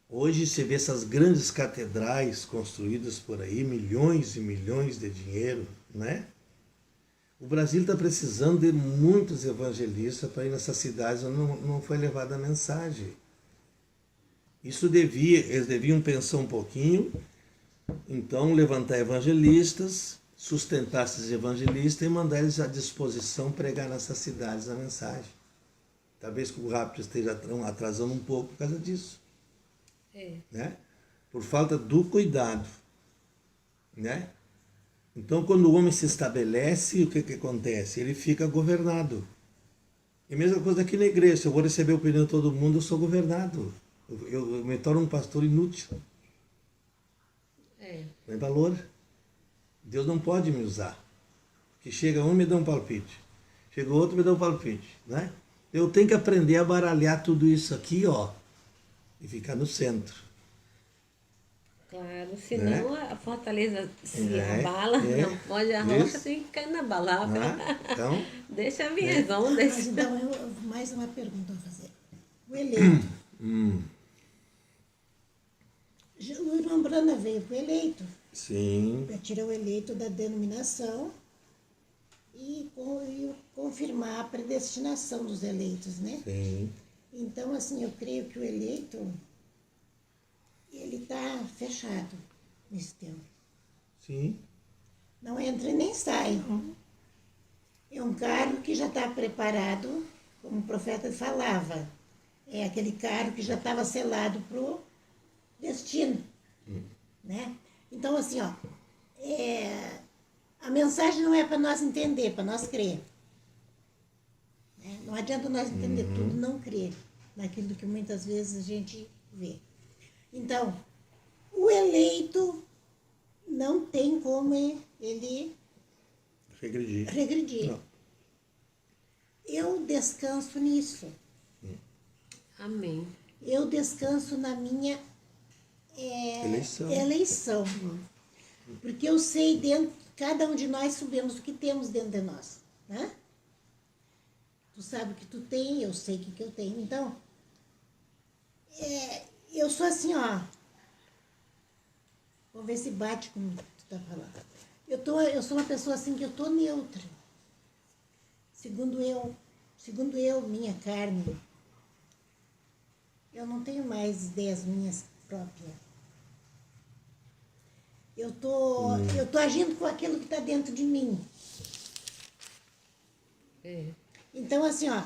Hoje você vê essas grandes catedrais construídas por aí, milhões e milhões de dinheiro, né? O Brasil está precisando de muitos evangelistas para ir nessas cidades onde não foi levada a mensagem. Eles deviam pensar um pouquinho, então levantar evangelistas, sustentar esses evangelistas e mandar eles à disposição pregar nessas cidades a mensagem. Talvez que o rapto esteja atrasando um pouco por causa disso. Né? Por falta do cuidado. Né? Então, quando o homem se estabelece, o que acontece? Ele fica governado. E a mesma coisa aqui na igreja. Se eu vou receber a opinião de todo mundo, eu sou governado. Eu me torno um pastor inútil. Não é valor. Deus não pode me usar. Porque chega um e me dá um palpite. Chega outro e me dá um palpite. Né? Eu tenho que aprender a baralhar tudo isso aqui, ó, e ficar no centro. Claro, senão a fortaleza se abala, não pode, a rocha tem que cair na palavra. Então, deixa a minhas ondas. Então, mais uma pergunta a fazer. O eleito. O irmão Brana veio para o eleito. Sim. Para tirar o eleito da denominação e confirmar a predestinação dos eleitos, né? Sim. Então, assim, eu creio que o eleito, ele está fechado nesse tempo. Sim. Não entra e nem sai. É um carro que já está preparado, como o profeta falava. É aquele carro que já estava selado para o destino. Né? Então, assim, ó, a mensagem não é para nós entender, para nós crer. Né? Não adianta nós entender tudo, não crer naquilo que muitas vezes a gente vê. Então, o eleito não tem como ele regredir. Não. Eu descanso nisso. Amém. Eu descanso na minha eleição. Porque eu sei dentro, cada um de nós sabemos o que temos dentro de nós. Né? Tu sabe o que tu tem, eu sei o que eu tenho. Então, eu sou assim, ó. Vamos ver se bate com o que tu tá falando. Eu sou uma pessoa assim que eu tô neutra. Segundo eu, minha carne, eu não tenho mais ideias minhas próprias. Eu tô agindo com aquilo que está dentro de mim. Então, assim, ó,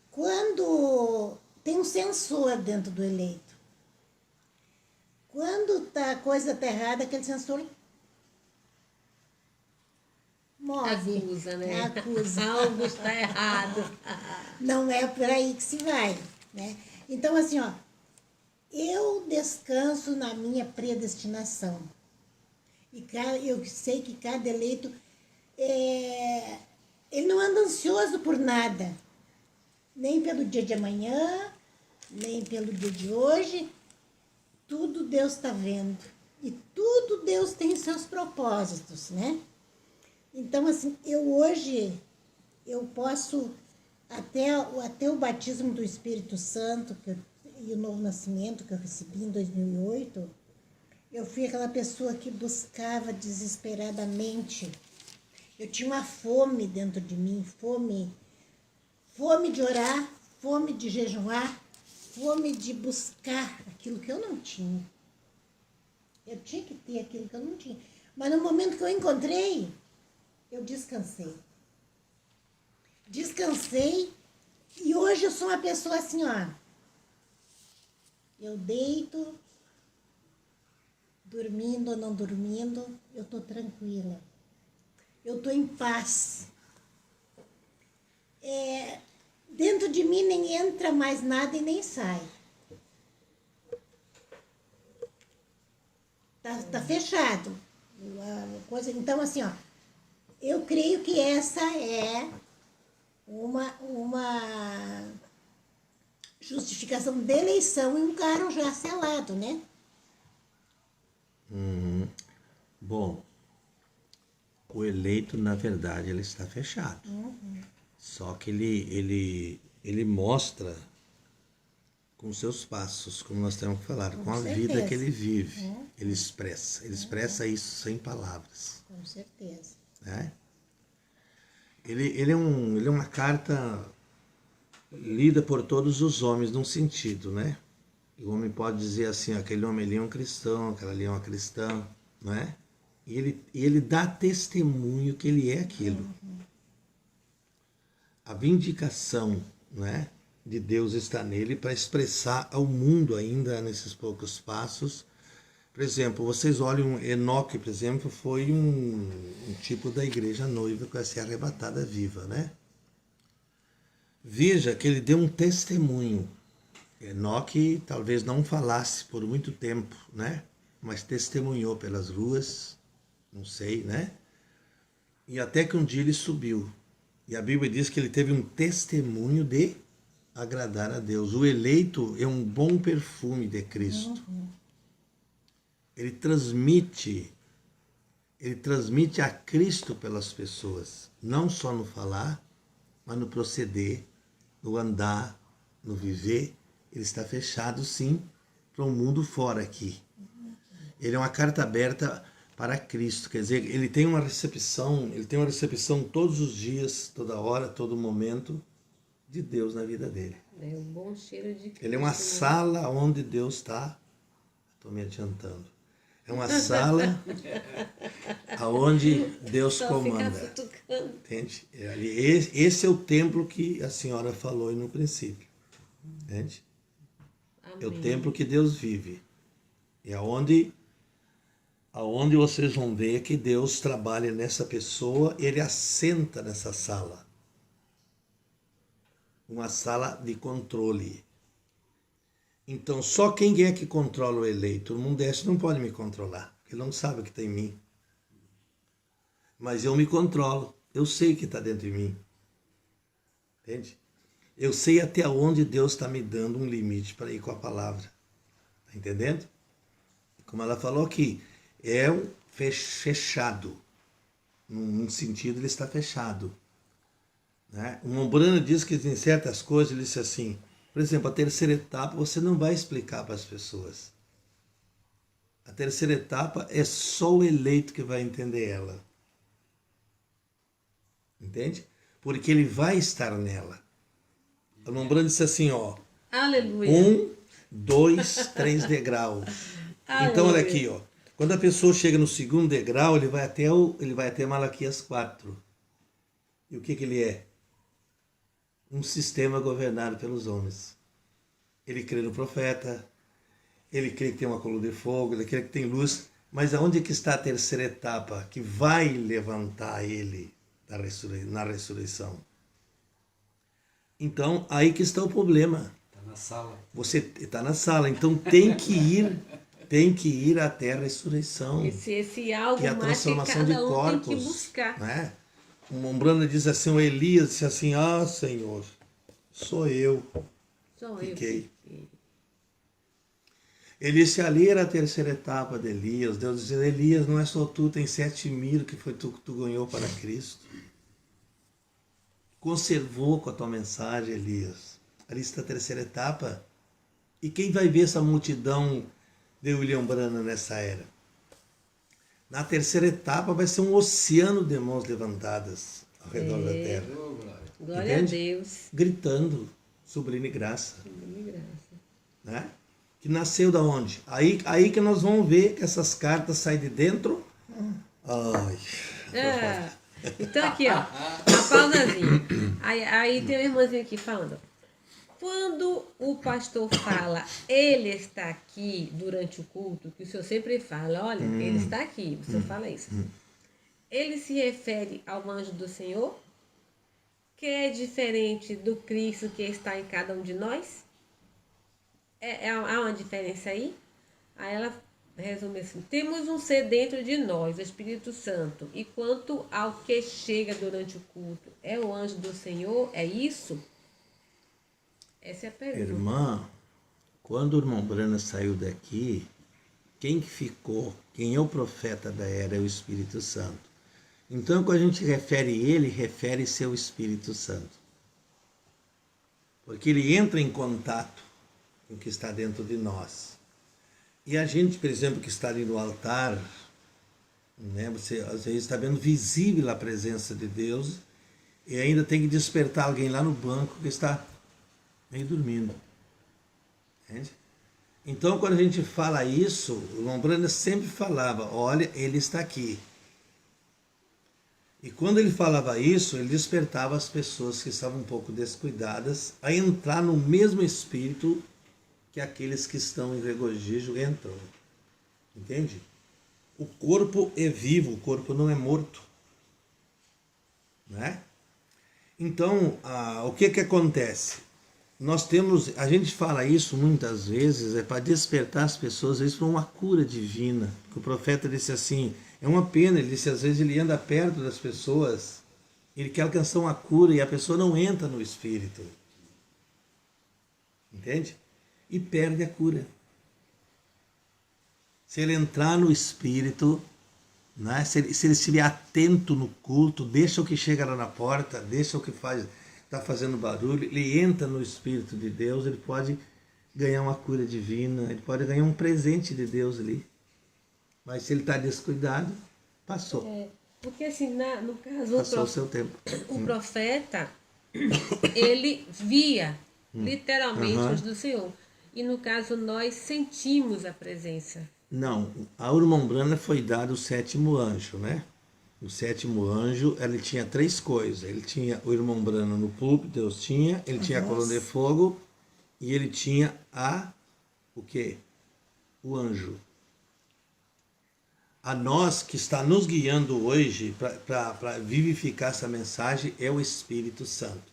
quando tem um sensor dentro do eleito, quando a coisa está errada, aquele sensor move. Acusa, né? Acusa. Algo está errado. Não é por aí que se vai, né? Então, assim, ó, eu descanso na minha predestinação. E eu sei que cada eleito, ele não anda ansioso por nada. Nem pelo dia de amanhã, nem pelo dia de hoje. Tudo Deus está vendo. E tudo Deus tem seus propósitos, né? Então, assim, eu posso, até o batismo do Espírito Santo e o novo nascimento que eu recebi em 2008, eu fui aquela pessoa que buscava desesperadamente. Eu tinha uma fome dentro de mim, fome de orar, fome de jejuar, fome de buscar aquilo que eu não tinha. Eu tinha que ter aquilo que eu não tinha. Mas no momento que eu encontrei, eu descansei. Descansei e hoje eu sou uma pessoa assim, ó. Eu deito, dormindo ou não dormindo, eu tô tranquila. Eu tô em paz. Dentro de mim nem entra mais nada e nem sai. Tá fechado. Então, assim, ó, eu creio que essa é uma justificação de eleição e um carro já selado, né? Bom, o eleito, na verdade, ele está fechado. Só que ele mostra com seus passos, como nós temos que falar, com a vida que ele vive. Ele expressa isso sem palavras. Com certeza. Né? Ele é uma carta lida por todos os homens num sentido, né? O homem pode dizer assim, aquele homem ali é um cristão, aquela ali é uma cristã, não é? E ele dá testemunho que ele é aquilo. A vindicação, né, de Deus está nele para expressar ao mundo ainda nesses poucos passos. Por exemplo, vocês olham, Enoque, por exemplo, foi um tipo da igreja noiva que vai ser arrebatada viva, né? Veja que ele deu um testemunho. Enoque talvez não falasse por muito tempo, né? Mas testemunhou pelas ruas, não sei, né? E até que um dia ele subiu. E a Bíblia diz que ele teve um testemunho de agradar a Deus. O eleito é um bom perfume de Cristo. Ele transmite a Cristo pelas pessoas, não só no falar, mas no proceder, no andar, no viver. Ele está fechado, sim, para o mundo fora aqui. Ele é uma carta aberta para Cristo, quer dizer, ele tem uma recepção todos os dias, toda hora, todo momento de Deus na vida dele. É um bom cheiro de Cristo. Ele é uma sala onde Deus está. Estou me adiantando. É uma sala aonde Deus Só comanda. ficar futucando. Entende? Esse é o templo que a senhora falou aí no princípio. Entende? É o Amém. templo que Deus vive. E aonde vocês vão ver que Deus trabalha nessa pessoa, ele assenta nessa sala. Uma sala de controle. Então, só quem é que controla o eleito? O mundo deste não pode me controlar, porque ele não sabe o que está em mim. Mas eu me controlo. Eu sei o que está dentro de mim. Entende? Eu sei até onde Deus está me dando um limite para ir com a palavra. Está entendendo? Como ela falou aqui, é um fechado. Num sentido, ele está fechado. Né? O Mombrana diz que em certas coisas, ele disse assim, por exemplo, a terceira etapa você não vai explicar para as pessoas. A terceira etapa é só o eleito que vai entender ela. Entende? Porque ele vai estar nela. O Mombrana disse assim, ó. Aleluia. 1, 2, 3 degraus. Então, olha aqui, ó. Quando a pessoa chega no segundo degrau, ele vai até Malaquias 4. E o que ele é? Um sistema governado pelos homens. Ele crê no profeta, ele crê que tem uma coluna de fogo, ele crê que tem luz, mas aonde que está a terceira etapa que vai levantar ele na ressurreição? Então, aí que está o problema. Está na sala. Você está na sala, então tem que ir até a ressurreição. Esse algo E a mais que transformação de cada um corpos. tem que buscar. Né? O Mombrana diz assim, o Elias disse assim, Senhor, sou eu. Só Fiquei. eu. Ele disse, ali era a terceira etapa de Elias. Deus dizendo, Elias, não é só tu, tem 7.000 que foi tu que tu ganhou para Cristo. Conservou com a tua mensagem, Elias. Ali está a terceira etapa. E quem vai ver essa multidão de William Branham nessa era? Na terceira etapa vai ser um oceano de mãos levantadas ao redor da terra. Oh, glória. Glória Entende? a Deus. Gritando, sublime graça. Sublime graça. Né? Que nasceu da onde? Aí que nós vamos ver que essas cartas saem de dentro. Ai. Então aqui, ó, uma pausazinha. Aí tem uma irmãzinha aqui falando. Quando o pastor fala, ele está aqui durante o culto, que o senhor sempre fala, olha, ele está aqui, o senhor fala isso. Ele se refere ao anjo do Senhor, que é diferente do Cristo que está em cada um de nós? Há uma diferença aí? Aí ela resume assim, temos um ser dentro de nós, o Espírito Santo, e quanto ao que chega durante o culto, é o anjo do Senhor? É isso? Essa é a pergunta. Irmã, quando o irmão Branham saiu daqui, quem que ficou? Quem é o profeta da era é o Espírito Santo. Então, quando a gente refere ele, refere-se ao Espírito Santo. Porque ele entra em contato com o que está dentro de nós. E a gente, por exemplo, que está ali no altar, né, você às vezes está vendo visível a presença de Deus e ainda tem que despertar alguém lá no banco que está meio dormindo. Entende? Então, quando a gente fala isso, o Lombrana sempre falava, olha, ele está aqui. E quando ele falava isso, ele despertava as pessoas que estavam um pouco descuidadas a entrar no mesmo espírito que aqueles que estão em regozijo entram. Entende? O corpo é vivo, o corpo não é morto. Né? Então, o que acontece? A gente fala isso muitas vezes, para despertar as pessoas, isso para uma cura divina. O profeta disse assim, é uma pena, ele disse, às vezes ele anda perto das pessoas, ele quer alcançar uma cura e a pessoa não entra no espírito. Entende? E perde a cura. Se ele entrar no espírito, né, se ele estiver atento no culto, deixa o que chega lá na porta, deixa o que está fazendo barulho, ele entra no Espírito de Deus, ele pode ganhar uma cura divina, ele pode ganhar um presente de Deus ali. Mas se ele está descuidado, passou. Porque assim, no caso, Passou o seu tempo. O profeta, ele via literalmente os do Senhor. E no caso, nós sentimos a presença Não, a Urmã Umbanda foi dado o sétimo anjo, né? O sétimo anjo, ele tinha três coisas. Ele tinha o irmão Brana no púlpito, Deus tinha. Ele tinha a coluna de fogo e ele tinha o quê? O anjo. A nós que está nos guiando hoje para vivificar essa mensagem é o Espírito Santo.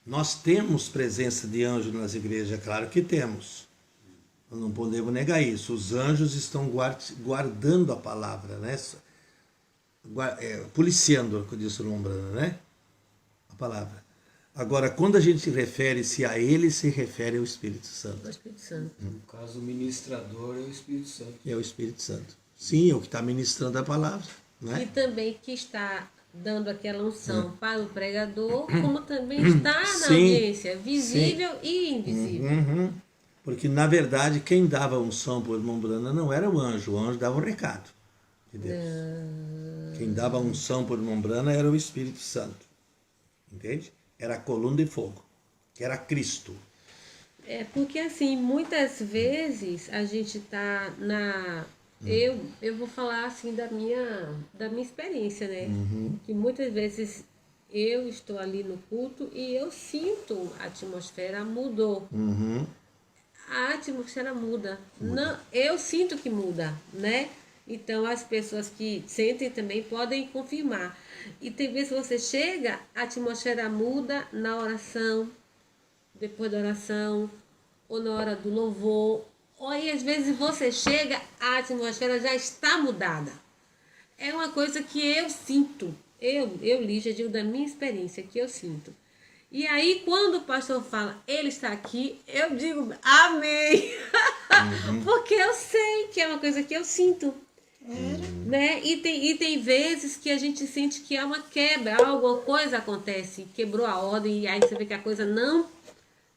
Nós temos presença de anjo nas igrejas, claro que temos. Nós não podemos negar isso. Os anjos estão guardando a palavra, né? Policiando, como disse o Lombrana, né? A palavra. Agora, quando a gente refere-se a ele, se refere ao Espírito Santo. O Espírito Santo. No caso, o ministrador é o Espírito Santo. É o Espírito Santo. Sim, é o que está ministrando a palavra, né? E também que está dando aquela unção para o pregador, como também está na audiência, visível e invisível. Porque, na verdade, quem dava unção para o irmão Brana não era o anjo dava o recado de Deus. Quem dava unção para o irmão Brana era o Espírito Santo. Entende? Era a coluna de fogo, que era Cristo. É porque, assim, muitas vezes a gente está na... Eu vou falar, assim, da minha experiência, né? Que muitas vezes eu estou ali no culto e eu sinto a atmosfera mudou. A atmosfera muda. Não, eu sinto que muda, né? Então, as pessoas que sentem também podem confirmar. E tem vezes que você chega, a atmosfera muda na oração, depois da oração, ou na hora do louvor. Ou aí, às vezes, você chega, a atmosfera já está mudada. É uma coisa que eu sinto. Eu Lígia, digo da minha experiência, que eu sinto. E aí, quando o pastor fala, ele está aqui, eu digo, amém. Porque eu sei que é uma coisa que eu sinto. Né? E tem vezes que a gente sente que há uma quebra, alguma coisa acontece, quebrou a ordem, e aí você vê que a coisa não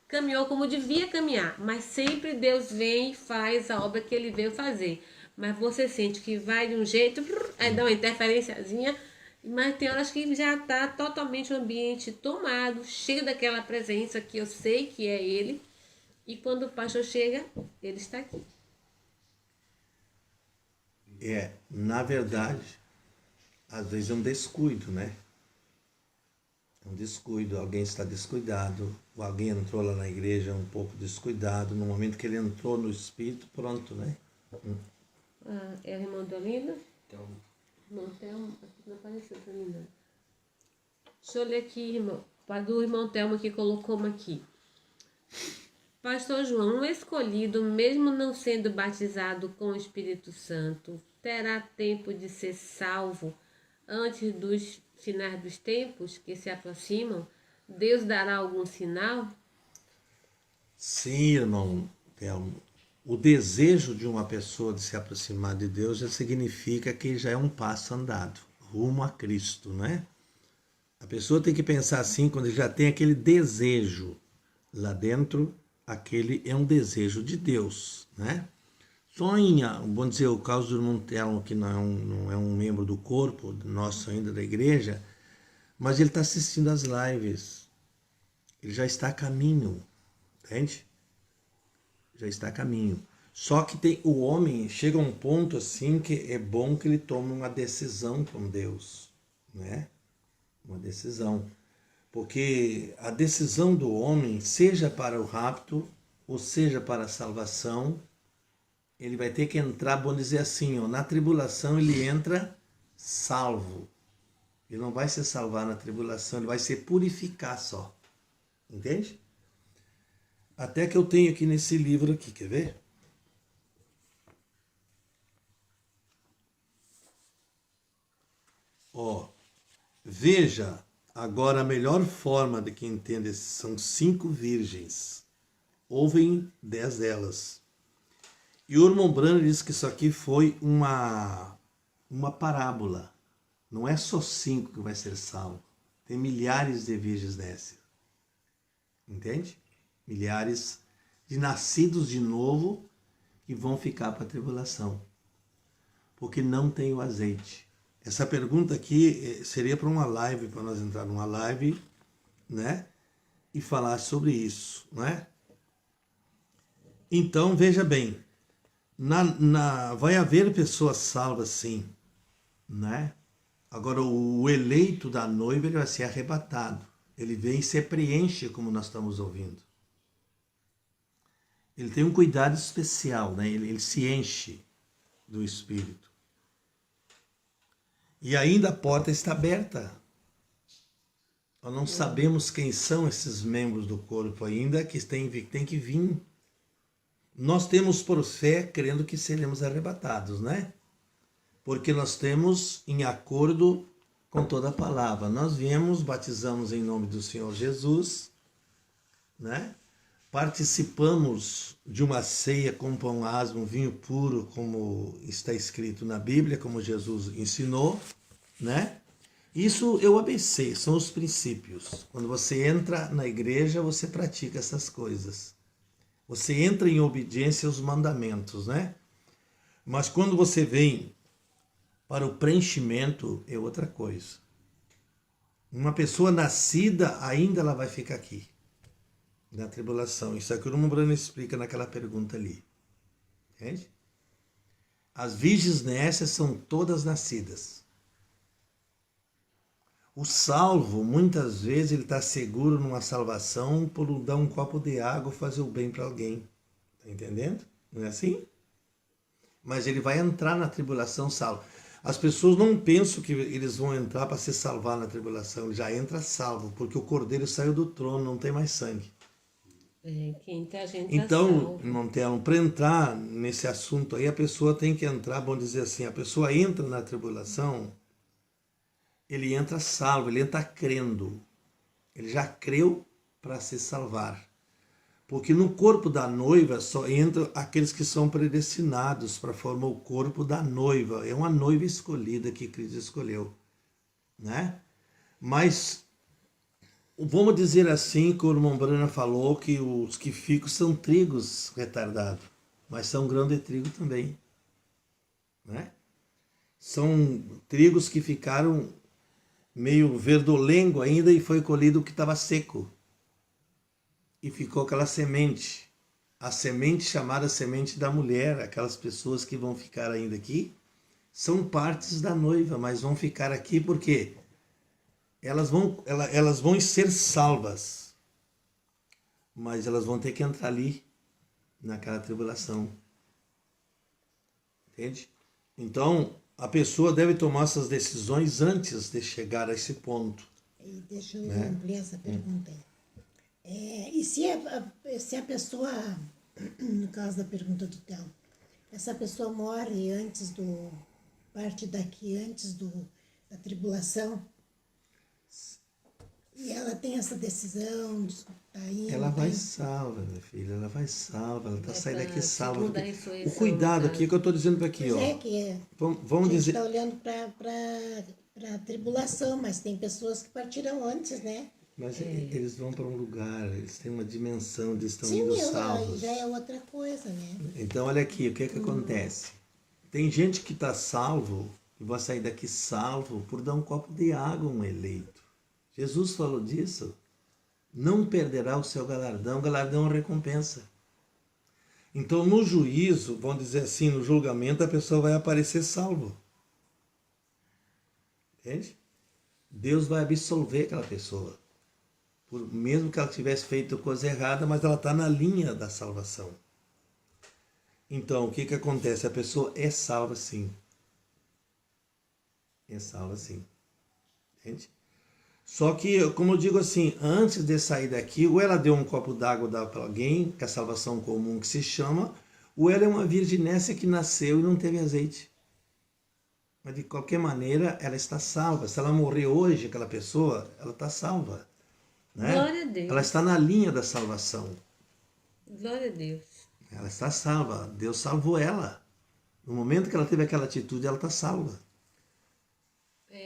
caminhou como devia caminhar. Mas sempre Deus vem e faz a obra que ele veio fazer. Mas você sente que vai de um jeito, aí dá uma interferenciazinha. Mas tem horas que já está totalmente o ambiente tomado, cheio daquela presença que eu sei que é ele. E quando o pastor chega, ele está aqui. Na verdade, às vezes é um descuido, né? É um descuido, alguém está descuidado, ou alguém entrou lá na igreja um pouco descuidado, no momento que ele entrou no Espírito, pronto, né? É o irmão do Olinda? Então, Irmão Telmo, aqui não apareceu pra mim, não. Deixa eu ler aqui, irmão. Do irmão Telmo que colocou uma aqui. Pastor João, um escolhido, mesmo não sendo batizado com o Espírito Santo, terá tempo de ser salvo antes dos finais dos tempos que se aproximam? Deus dará algum sinal? Sim, irmão Telmo. O desejo de uma pessoa de se aproximar de Deus já significa que já é um passo andado, rumo a Cristo, né? A pessoa tem que pensar assim, quando já tem aquele desejo lá dentro, aquele é um desejo de Deus, né? Sonha, vamos dizer, o caso do irmão Telmo, que não é um membro do corpo nosso ainda da igreja, mas ele está assistindo as lives. Ele já está a caminho, entende? Já está a caminho. Só que o homem chega a um ponto assim que é bom que ele tome uma decisão com Deus, né? Uma decisão. Porque a decisão do homem, seja para o rapto, ou seja para a salvação, ele vai ter que entrar, vamos dizer assim, na tribulação ele entra salvo. Ele não vai se salvar na tribulação, ele vai se purificar só. Entende? Até que eu tenho aqui nesse livro aqui, quer ver? Veja agora a melhor forma de quem entende são 5 virgens. Ouvem 10 delas. E o irmão Brana diz que isso aqui foi uma parábola. Não é só 5 que vai ser salvo. Tem milhares de virgens dessas. Entende? Milhares de nascidos de novo que vão ficar para a tribulação. Porque não tem o azeite. Essa pergunta aqui seria para uma live, para nós entrar numa live, né? E falar sobre isso, não é? Então, veja bem, Vai haver pessoas salvas, sim, né? Agora, o eleito da noiva, ele vai ser arrebatado. Ele vem e se preenche, como nós estamos ouvindo. Ele tem um cuidado especial, né? Ele se enche do Espírito. E ainda a porta está aberta. Nós não sabemos quem são esses membros do corpo ainda, que tem que vir. Nós temos por fé, crendo que seremos arrebatados, né? Porque nós temos em acordo com toda a palavra. Nós viemos, batizamos em nome do Senhor Jesus, né? Participamos de uma ceia com pão asmo, vinho puro, como está escrito na Bíblia, como Jesus ensinou, né? Isso é o ABC, são os princípios. Quando você entra na igreja, você pratica essas coisas. Você entra em obediência aos mandamentos, né? Mas quando você vem para o preenchimento, é outra coisa. Uma pessoa nascida, ainda ela vai ficar aqui, na tribulação. Isso é que o Irmão Brano explica naquela pergunta ali. Entende? As virgens nécias são todas nascidas. O salvo, muitas vezes, ele está seguro numa salvação por dar um copo de água ou fazer o bem para alguém. Está entendendo? Não é assim? Mas ele vai entrar na tribulação salvo. As pessoas não pensam que eles vão entrar para se salvar na tribulação. Ele já entra salvo, porque o cordeiro saiu do trono, não tem mais sangue. Então, para entrar nesse assunto aí, a pessoa tem que entrar, vamos dizer assim, a pessoa entra na tribulação, ele entra salvo, ele entra crendo. Ele já creu para se salvar. Porque no corpo da noiva só entram aqueles que são predestinados para formar o corpo da noiva. É uma noiva escolhida que Cristo escolheu, né? Mas vamos dizer assim, que o irmão Brana falou que os que ficam são trigos retardados, mas são grão de trigo também, né? São trigos que ficaram meio verdolengo ainda e foi colhido o que estava seco. E ficou aquela semente. A semente chamada semente da mulher, aquelas pessoas que vão ficar ainda aqui, são partes da noiva, mas vão ficar aqui porque elas vão ser salvas, mas elas vão ter que entrar ali, naquela tribulação. Entende? Então, a pessoa deve tomar essas decisões antes de chegar a esse ponto. E deixa eu ampliar essa pergunta aí. E se a pessoa, no caso da pergunta do Theo, essa pessoa morre parte daqui antes da tribulação, e ela tem essa decisão de estar indo... Ela vai salva, minha filha, ela vai salva, ela está saindo daqui salva. O cuidado aqui que eu estou dizendo para aqui, ó. Vamos dizer... A gente está olhando para a tribulação, mas tem pessoas que partiram antes, né? Mas eles vão para um lugar, eles têm uma dimensão, eles estão indo salvos. Já é outra coisa, né? Então, olha aqui, o que é que acontece? Tem gente que está salvo e vai sair daqui salvo por dar um copo de água a um eleito. Jesus falou disso. Não perderá o seu galardão. O galardão é uma recompensa. Então, no juízo, vamos dizer assim, no julgamento, a pessoa vai aparecer salvo. Entende? Deus vai absolver aquela pessoa. Mesmo que ela tivesse feito coisa errada, mas ela está na linha da salvação. Então, o que acontece? A pessoa é salva sim. É salva sim. Entende? Só que, como eu digo assim, antes de sair daqui, ou ela deu um copo d'água para alguém, que é a salvação comum que se chama, ou ela é uma virgem nécia que nasceu e não teve azeite. Mas de qualquer maneira, ela está salva. Se ela morrer hoje, aquela pessoa, ela está salva. Né? Glória a Deus. Ela está na linha da salvação. Glória a Deus. Ela está salva. Deus salvou ela. No momento que ela teve aquela atitude, ela está salva.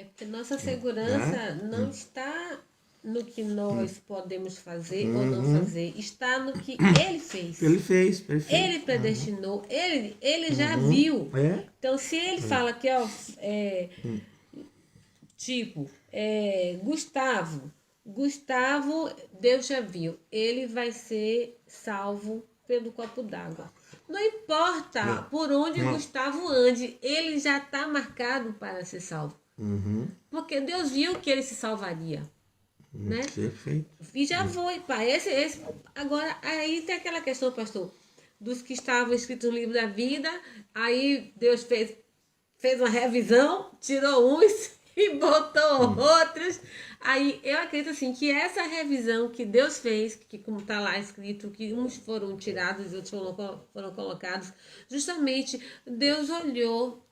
Porque nossa segurança não está no que nós podemos fazer ou não fazer. Está no que Ele fez. Ele fez, perfeito. Ele predestinou. Ele já viu. Então, se Ele fala aqui, ó, Gustavo, Deus já viu. Ele vai ser salvo pelo copo d'água. Não importa por onde Gustavo ande, ele já está marcado para ser salvo. Porque Deus viu que ele se salvaria. Né? Perfeito. E já foi, pai. Agora, aí tem aquela questão, pastor, dos que estavam escritos no livro da vida, aí Deus fez uma revisão, tirou uns e botou outros. Aí eu acredito assim que essa revisão que Deus fez, que como está lá escrito, que uns foram tirados e outros foram colocados, justamente Deus olhou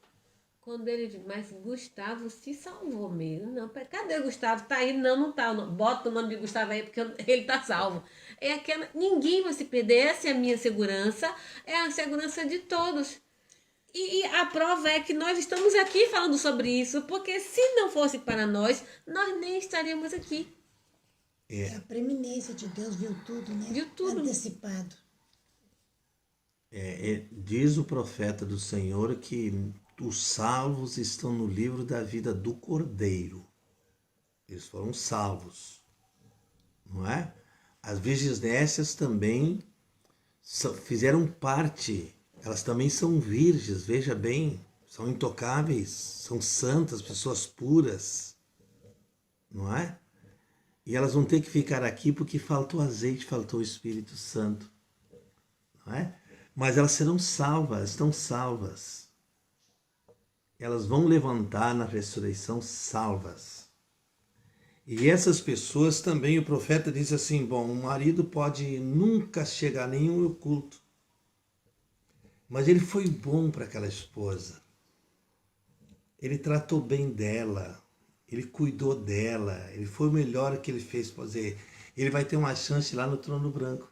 quando ele disse, mas Gustavo se salvou mesmo. Não, cadê Gustavo? Tá aí? Não tá. Não. Bota o nome de Gustavo aí porque ele tá salvo. É aquela, ninguém vai se perder. Essa é a minha segurança. É a segurança de todos. E a prova é que nós estamos aqui falando sobre isso, porque se não fosse para nós nem estaríamos aqui. A preeminência de Deus viu tudo, né? Viu tudo. Antecipado. Diz o profeta do Senhor que os salvos estão no livro da vida do Cordeiro. Eles foram salvos, não é? As virgens nécias também fizeram parte, elas também são virgens, veja bem, são intocáveis, são santas, pessoas puras, não é? E elas vão ter que ficar aqui porque faltou azeite, faltou o Espírito Santo, não é? Mas elas serão salvas, estão salvas. Elas vão levantar na ressurreição salvas. E essas pessoas também, o profeta diz assim, bom, o marido pode nunca chegar a nenhum oculto, mas ele foi bom para aquela esposa. Ele tratou bem dela, ele cuidou dela, ele foi o melhor que ele fez fazer. Ele vai ter uma chance lá no trono branco.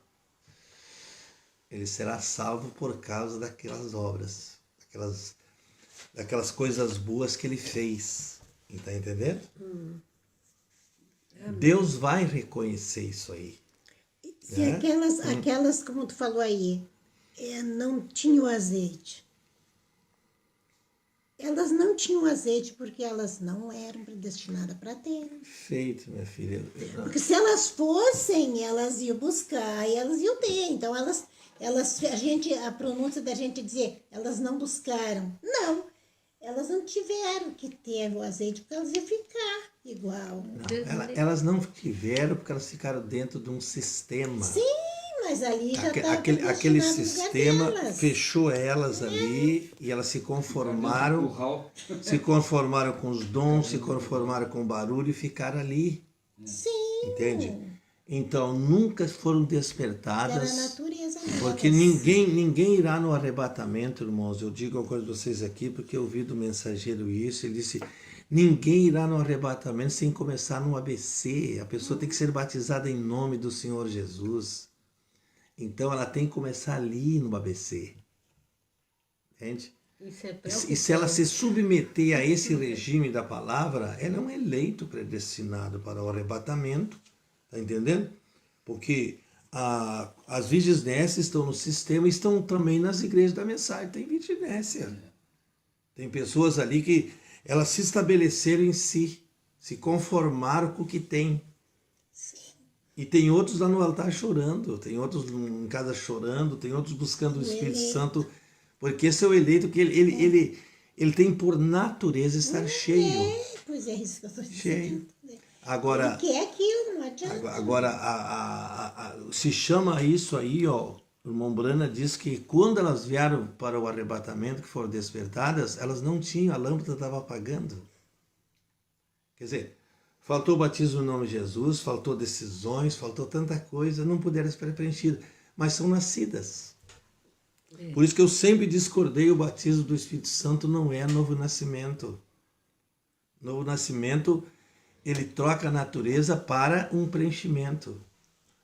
Ele será salvo por causa daquelas obras, daquelas coisas boas que ele fez. Está entendendo? Deus vai reconhecer isso aí. Se aquelas, como tu falou aí, não tinham azeite. Elas não tinham azeite porque elas não eram predestinadas para ter. Perfeito, minha filha. Porque se elas fossem, elas iam buscar e elas iam ter. Então a pronúncia da gente dizer, elas não buscaram. Não, elas não tiveram que ter o azeite porque elas iam ficar igual. Não, elas não tiveram porque elas ficaram dentro de um sistema. Sim, mas ali já estava aquele sistema fechou elas ali e elas se conformaram com os dons, se conformaram com o barulho e ficaram ali. Sim. Entende? Então nunca foram despertadas. Era a natureza delas. Porque ninguém irá no arrebatamento, irmãos. Eu digo uma coisa para vocês aqui porque eu ouvi do mensageiro isso. Ele disse: ninguém irá no arrebatamento sem começar no ABC. A pessoa tem que ser batizada em nome do Senhor Jesus. Então ela tem que começar ali no ABC. Entende? E se ela se submeter a esse regime da palavra, ela é um eleito predestinado para o arrebatamento. Está entendendo? Porque as virgens nécias estão no sistema e estão também nas igrejas da mensagem. Tem virgem nécia. Tem pessoas ali que elas se estabeleceram em si, se conformaram com o que tem. E tem outros lá no altar chorando, tem outros em casa chorando, tem outros buscando o Espírito Santo, porque esse é o eleito que ele tem por natureza estar cheio. Pois é, isso que eu estou dizendo. Cheio. Agora, que é aquilo, não adianta. Agora se chama isso aí, ó, o irmão Brana diz que quando elas vieram para o arrebatamento, que foram despertadas, elas não tinham, a lâmpada estava apagando. Quer dizer, faltou o batismo no nome de Jesus, faltou decisões, faltou tanta coisa, não puderam ser preenchidas, mas são nascidas. Por isso que eu sempre discordei, o batismo do Espírito Santo não é novo nascimento. Novo nascimento, ele troca a natureza para um preenchimento.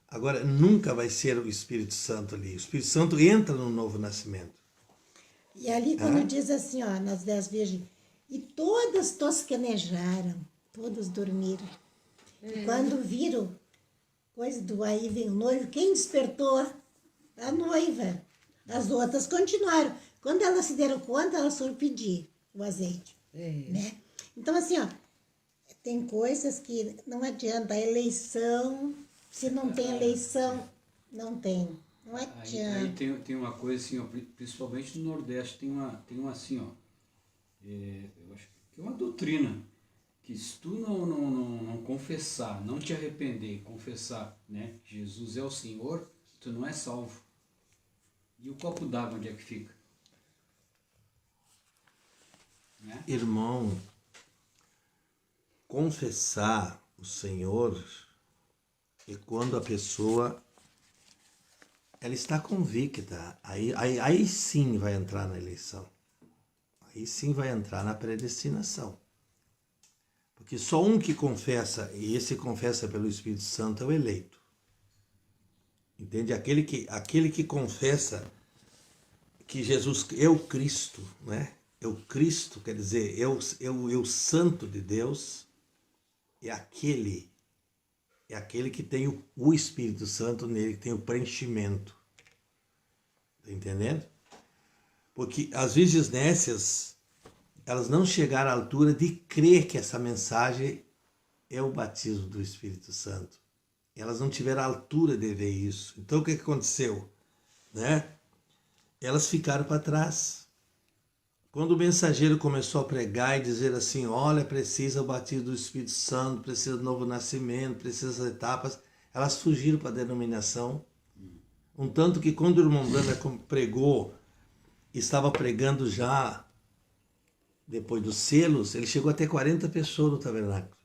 Agora, nunca vai ser o Espírito Santo ali. O Espírito Santo entra no novo nascimento. E ali quando diz assim, ó, nas 10 virgens, e todas tosquenejaram, todas dormiram. E quando viram coisa do aí vem o noivo, quem despertou? A noiva. As outras continuaram. Quando elas se deram conta, elas foram pedir o azeite. Né? Então, assim, ó, tem coisas que não adianta. A eleição, se não tem eleição, não tem. Não Aí adianta. tem uma coisa assim, ó, principalmente no Nordeste, tem uma assim, ó, eu acho que é uma doutrina, que se tu não confessar, não te arrepender e confessar, né, que Jesus é o Senhor, tu não é salvo. E o copo d'água onde é que fica? Né? Irmão, confessar o Senhor é quando a pessoa ela está convicta, aí sim vai entrar na eleição. Aí sim vai entrar na predestinação. Porque só um que confessa, e esse confessa pelo Espírito Santo, é o eleito. Entende? Aquele que confessa que Jesus é o Cristo, né? É o Cristo, quer dizer, o Santo de Deus, é aquele que tem o Espírito Santo nele, que tem o preenchimento. Tá entendendo? Porque as virgens nécias, elas não chegaram à altura de crer que essa mensagem é o batismo do Espírito Santo. Elas não tiveram a altura de ver isso. Então o que aconteceu? Né? Elas ficaram para trás. Quando o mensageiro começou a pregar e dizer assim, olha, precisa o batismo do Espírito Santo, precisa do novo nascimento, precisa das etapas, elas fugiram para a denominação. Um tanto que quando o irmão Branham pregou, estava pregando já depois dos selos, ele chegou até 40 pessoas no tabernáculo.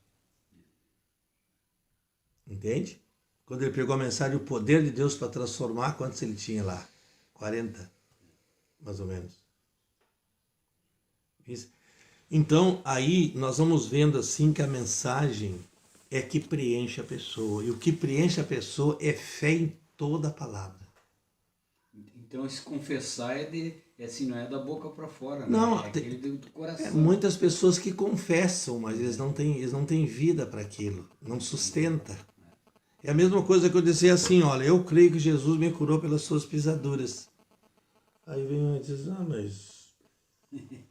Entende? Quando ele pregou a mensagem, o poder de Deus para transformar, quantos ele tinha lá? 40, mais ou menos. Então, aí nós vamos vendo assim que a mensagem é que preenche a pessoa. E o que preenche a pessoa é fé em toda a palavra. Então esse confessar assim, não é da boca para fora, Não, né? É aquele do coração. muitas pessoas que confessam, mas eles não têm vida para aquilo, não sustenta. É a mesma coisa que eu dizer assim, olha, eu creio que Jesus me curou pelas suas pisaduras. Aí vem um e diz, mas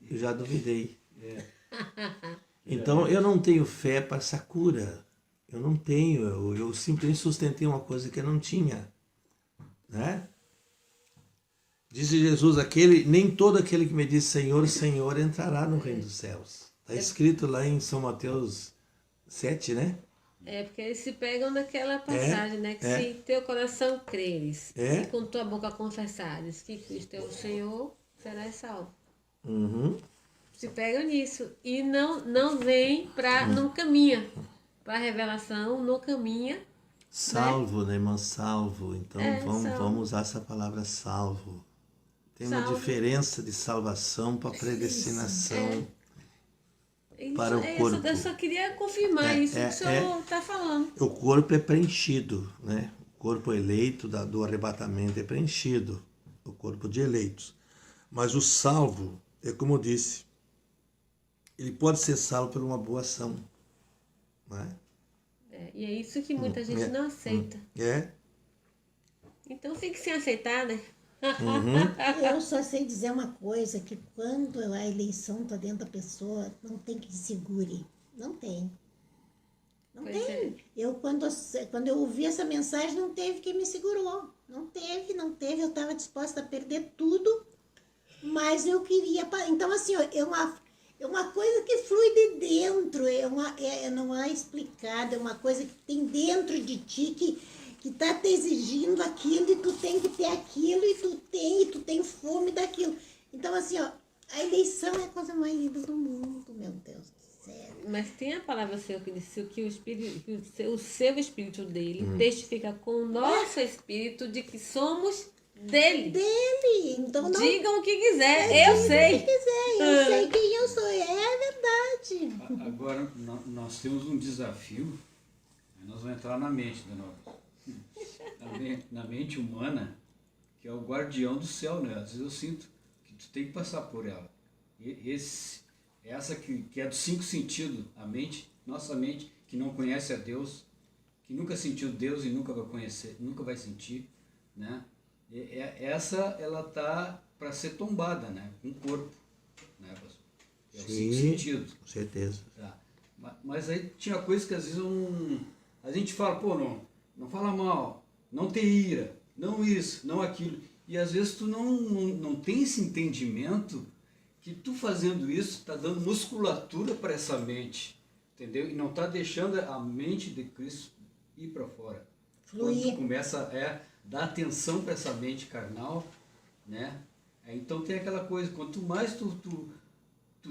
eu já duvidei. Então eu não tenho fé para essa cura. Eu não tenho, eu simplesmente sustentei uma coisa que eu não tinha. Né? Disse Jesus, nem todo aquele que me diz Senhor, Senhor entrará no reino dos céus. Está escrito lá em São Mateus 7, né? É, porque eles se pegam naquela passagem, né? Que se teu coração creres e com tua boca confessares que Cristo é o Senhor, serás salvo. Uhum. Se pegam nisso. E não vem não caminha para a revelação, não caminha. Salvo, né, irmã? Salvo. Então salvo. vamos usar essa palavra salvo. Tem uma Salvo. diferença de salvação para predestinação. Para o corpo. Eu só queria confirmar isso que o senhor está falando. O corpo é preenchido, né? O corpo eleito do arrebatamento é preenchido. O corpo de eleitos. Mas o salvo, é como eu disse, ele pode ser salvo por uma boa ação. Né? E é isso que muita gente não aceita. Então fique sem aceitar, né? Eu só sei dizer uma coisa, que quando a eleição está dentro da pessoa, não tem que segure. Não tem. Não Pois tem. é. Eu, quando eu ouvi essa mensagem, não teve quem me segurou. Não teve. Eu estava disposta a perder tudo, mas eu queria... Então, assim, ó, é uma coisa que flui de dentro, não é explicado, é uma coisa que tem dentro de ti, que está te exigindo aquilo, e tu tem que ter aquilo, e tu tem fome daquilo. Então, assim, ó, a eleição é a coisa mais linda do mundo, meu Deus do céu. Mas tem a palavra do Senhor que disse que o seu espírito dele testifica com o nosso espírito de que somos dele. Então não... Digam o que quiser, eu sei. O que quiser, eu sei quem eu sou, é verdade. Agora, nós temos um desafio, nós vamos entrar na mente da nova. Na mente humana, que é o guardião do céu, né? Às vezes eu sinto que tu tem que passar por ela. Essa que é dos 5 sentidos, a mente, nossa mente, que não conhece a Deus, que nunca sentiu Deus e nunca vai conhecer, nunca vai sentir, né? Essa, ela tá para ser tombada, né? Com o corpo, né, pastor? É os 5 sentidos. Com certeza. Tá. Mas aí tinha coisas que às vezes a gente fala, pô, não fala mal, não ter ira, não isso, não aquilo. E às vezes tu não tem esse entendimento que tu fazendo isso está dando musculatura para essa mente, entendeu? E não está deixando a mente de Cristo ir para fora. Fluir. Quando tu começa a dar atenção para essa mente carnal, né? Então tem aquela coisa, quanto mais tu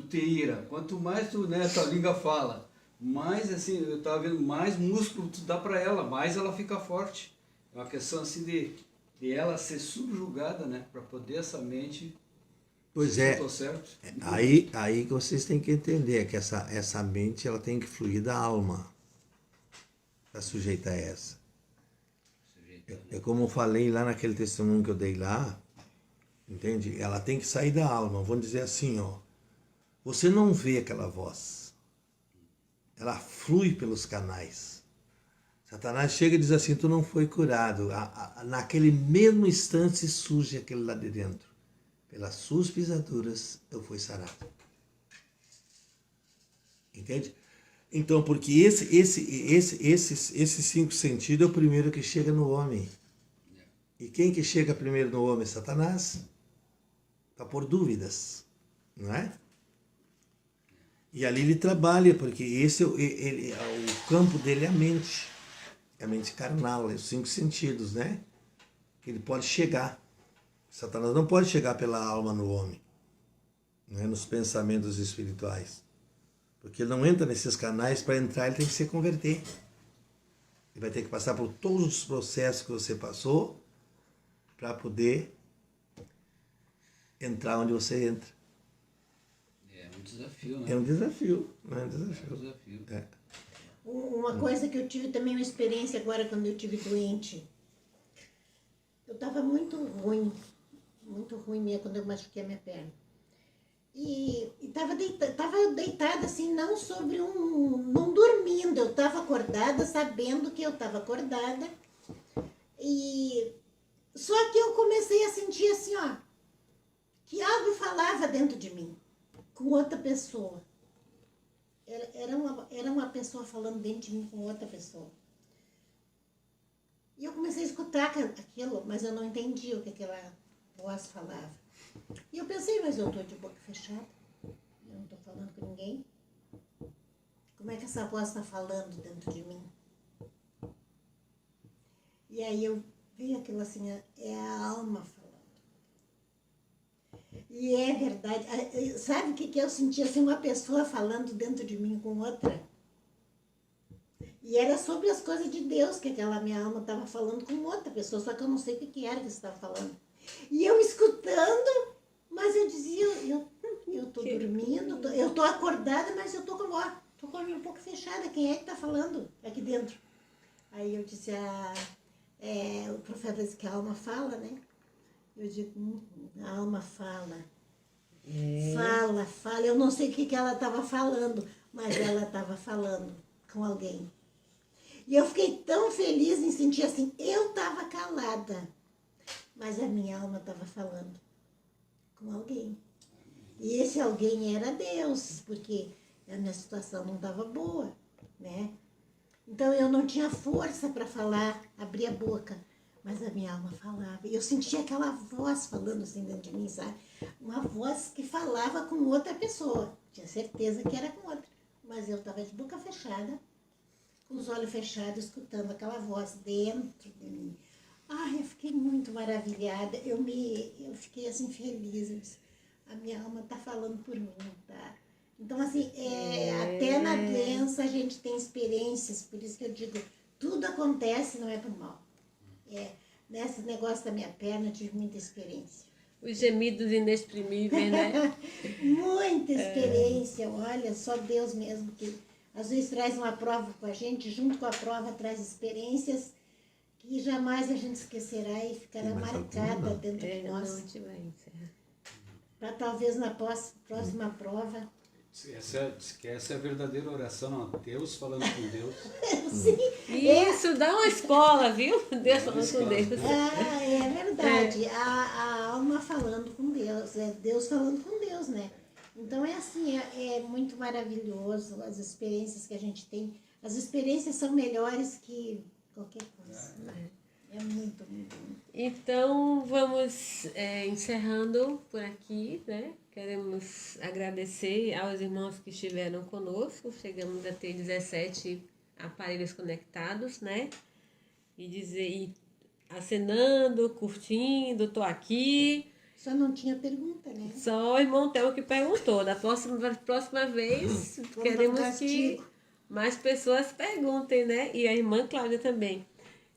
te ira, quanto mais tu, né, tua língua fala, mais assim, eu estava vendo, mais músculo tu dá para ela, mais ela fica forte. É uma questão assim de ela ser subjugada, né, para poder essa mente. Pois se eu é, tô certo. aí que vocês têm que entender, que essa mente ela tem que fluir da alma para sujeitar essa. É como eu falei lá naquele testemunho que eu dei lá, entende? Ela tem que sair da alma. Vamos dizer assim, ó. Você não vê aquela voz. Ela flui pelos canais. Satanás chega e diz assim, tu não foi curado. Naquele mesmo instante surge aquele lá de dentro. Pelas suas pisaduras eu fui sarado. Entende? Então, porque esses 5 sentidos é o primeiro que chega no homem. E quem que chega primeiro no homem? Satanás. Para pôr dúvidas, não é? E ali ele trabalha, porque o campo dele é a mente. É a mente carnal, é os 5 sentidos, né? Que ele pode chegar. Satanás não pode chegar pela alma no homem, né? Nos pensamentos espirituais. Porque ele não entra nesses canais, para entrar ele tem que se converter. Ele vai ter que passar por todos os processos que você passou para poder entrar onde você entra. É um desafio, né? É um desafio, não é um desafio. É um desafio. É. Uma coisa que eu tive também, uma experiência agora quando eu tive doente. Eu estava muito ruim mesmo quando eu machuquei a minha perna. E estava deitada assim, não dormindo, eu estava acordada, sabendo que eu estava acordada. E só que eu comecei a sentir assim, ó, que algo falava dentro de mim, com outra pessoa. Era uma pessoa falando dentro de mim com outra pessoa. E eu comecei a escutar aquilo, mas eu não entendi o que aquela voz falava. E eu pensei, mas eu estou de boca fechada, eu não estou falando com ninguém. Como é que essa voz está falando dentro de mim? E aí eu vi aquilo assim, é a alma falando. E é verdade. Sabe o que eu senti assim, uma pessoa falando dentro de mim com outra? E era sobre as coisas de Deus que aquela minha alma estava falando com outra pessoa, só que eu não sei o que era que você estava falando. E eu escutando, mas eu dizia, eu tô dormindo, eu tô acordada, mas eu tô com a minha boca fechada, quem é que tá falando aqui dentro? Aí eu disse, o profeta diz que a alma fala, né? Eu digo, a alma fala. Fala. Eu não sei o que ela estava falando, mas ela estava falando com alguém. E eu fiquei tão feliz em sentir assim, eu estava calada, mas a minha alma estava falando com alguém. E esse alguém era Deus, porque a minha situação não estava boa, né? Então eu não tinha força para falar, abrir a boca, mas a minha alma falava. E eu sentia aquela voz falando assim dentro de mim, sabe? Uma voz que falava com outra pessoa. Tinha certeza que era com outra. Mas eu estava de boca fechada, com os olhos fechados, escutando aquela voz dentro de mim. Eu fiquei muito maravilhada. Eu fiquei assim feliz. Eu disse, a minha alma está falando por mim, tá? Então, assim, até na doença a gente tem experiências, por isso que eu digo, tudo acontece, não é por mal. Nesse negócio da minha perna eu tive muita experiência. Os gemidos inexprimíveis, né? Muita experiência, olha, só Deus mesmo que às vezes traz uma prova com a gente, junto com a prova traz experiências que jamais a gente esquecerá e ficará marcada dentro de nós. Não, a gente vai encerrar. Para talvez na próxima prova. Essa é a verdadeira oração, ó. Deus falando com Deus. Sim. Isso, dá uma escola, viu? Deus falando com Deus. É verdade. A alma falando com Deus, é Deus falando com Deus, né? Então é assim, é muito maravilhoso as experiências que a gente tem. As experiências são melhores que qualquer coisa. É muito, muito. Então, vamos encerrando por aqui, né? Queremos agradecer aos irmãos que estiveram conosco. Chegamos a ter 17 aparelhos conectados, né? E acenando, curtindo, tô aqui. Só não tinha pergunta, né? Só o irmão Theo que perguntou. Da próxima vez, queremos que mais pessoas perguntem, né? E a irmã Cláudia também.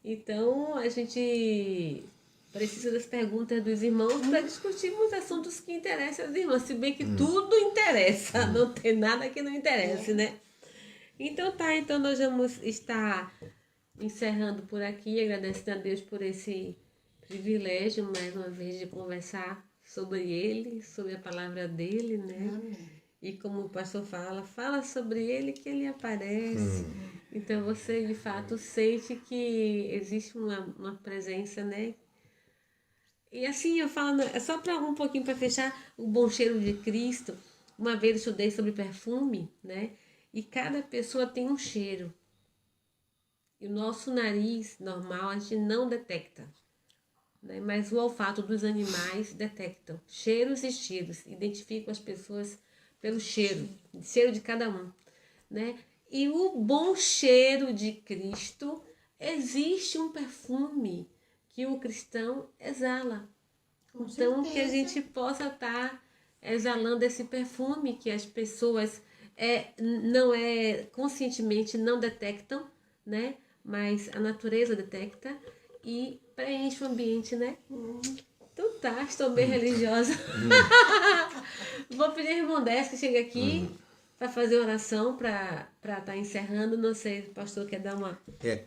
Então, a gente precisa das perguntas dos irmãos para discutirmos assuntos que interessam aos irmãos. Se bem que tudo interessa, não tem nada que não interesse, né? Então tá, então nós vamos estar encerrando por aqui, agradecendo a Deus por esse privilégio, mais uma vez, de conversar sobre Ele, sobre a palavra dele, né? Amém. E como o pastor fala sobre Ele que Ele aparece. Então você, de fato, sente que existe uma presença, né? E assim, eu falo, só para um pouquinho para fechar, o bom cheiro de Cristo. Uma vez eu estudei sobre perfume, né? E cada pessoa tem um cheiro. E o nosso nariz normal a gente não detecta, né? Mas o olfato dos animais detectam cheiros e cheiros, identificam as pessoas pelo cheiro de cada um, né? E o bom cheiro de Cristo, existe um perfume que o cristão exala. Com Então, que a certeza. gente possa estar exalando esse perfume que as pessoas conscientemente não detectam, né? Mas a natureza detecta e preenche o ambiente, né? Então tá, estou bem religiosa. Vou pedir ao irmão Décio que chegue aqui para fazer oração, para estar encerrando. Não sei, o pastor quer dar uma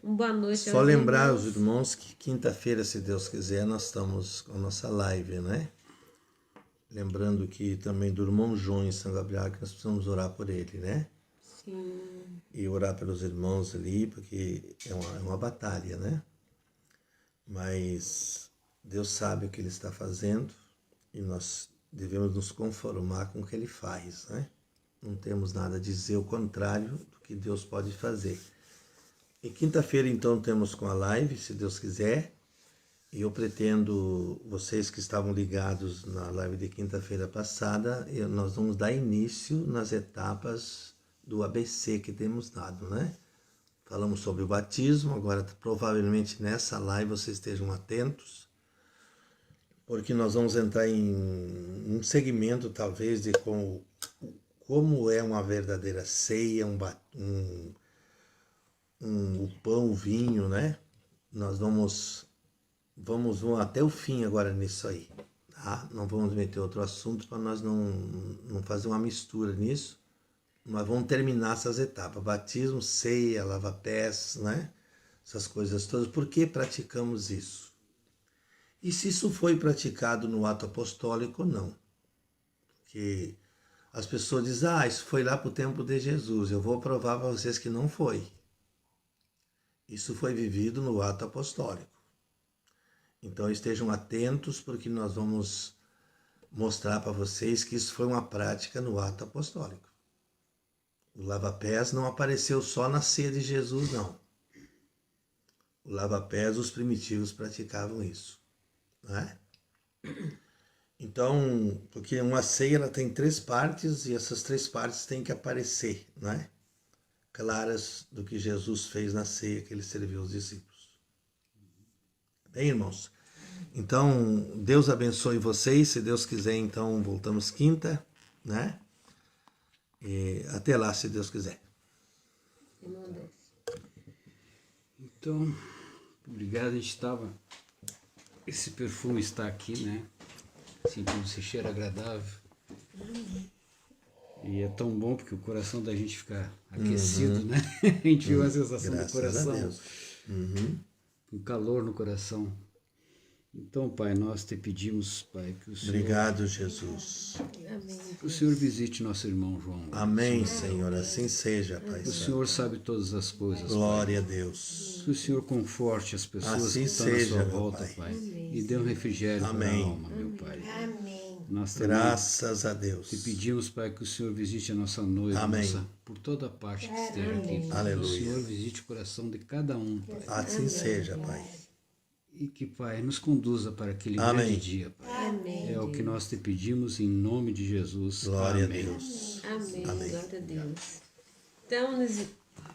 boa noite. Só aos lembrar irmãos. os irmãos que quinta-feira, se Deus quiser, nós estamos com a nossa live, né? Lembrando que também do irmão João em São Gabriel, que nós precisamos orar por ele, né? Sim. E orar pelos irmãos ali, porque é uma batalha, né? Mas Deus sabe o que Ele está fazendo e nós devemos nos conformar com o que Ele faz, né? Não temos nada a dizer o contrário do que Deus pode fazer. E quinta-feira, então, temos com a live, se Deus quiser. E eu pretendo, vocês que estavam ligados na live de quinta-feira passada, nós vamos dar início nas etapas do ABC que temos dado, né? Falamos sobre o batismo, agora provavelmente nessa live vocês estejam atentos, porque nós vamos entrar em um segmento talvez de como é uma verdadeira ceia, o pão, o vinho, né? Nós vamos até o fim agora nisso aí, tá? Não vamos meter outro assunto para nós não fazer uma mistura nisso. Nós vamos terminar essas etapas, batismo, ceia, lava-pés, né? Essas coisas todas. Por que praticamos isso? E se isso foi praticado no ato apostólico ou não? Porque as pessoas dizem, isso foi lá para o tempo de Jesus. Eu vou provar para vocês que não foi. Isso foi vivido no ato apostólico. Então estejam atentos, porque nós vamos mostrar para vocês que isso foi uma prática no ato apostólico. O lava-pés não apareceu só na ceia de Jesus, não. O lava-pés, os primitivos praticavam isso, né? Então, porque uma ceia ela tem 3 partes e essas 3 partes têm que aparecer, né? Claras do que Jesus fez na ceia que ele serviu aos discípulos. Bem, irmãos? Então, Deus abençoe vocês. Se Deus quiser, então, voltamos quinta, né? E até lá, se Deus quiser. Então, obrigado. A gente estava... Esse perfume está aqui, né? Sentindo esse cheiro agradável. E é tão bom porque o coração da gente fica aquecido, né? A gente viu a sensação do coração. Um calor no coração. Então, Pai, nós te pedimos, Pai, que o Senhor... Obrigado, Jesus. Que o Senhor visite nosso irmão João. Amém, Senhor. Assim seja, Pai. O Senhor sabe todas as coisas, Glória Pai. a Deus. Que o Senhor conforte as pessoas Assim que estão seja, à sua meu volta, Pai. Pai. E dê um refrigério para a Amém. alma, meu Pai. Amém. Nós também Graças a Deus. te pedimos, Pai, que o Senhor visite a nossa noiva, Amém. por toda parte que esteja aqui. Pai. Aleluia. Que o Senhor visite o coração de cada um, Pai. Assim seja, Pai. e que, Pai, nos conduza para aquele Amém. grande dia, Pai. Amém. É o que nós te pedimos em nome de Jesus. Glória Amém. a Deus. Amém. Amém. Glória a Deus. Então,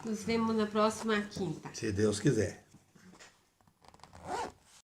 nos vemos na próxima quinta. Se Deus quiser.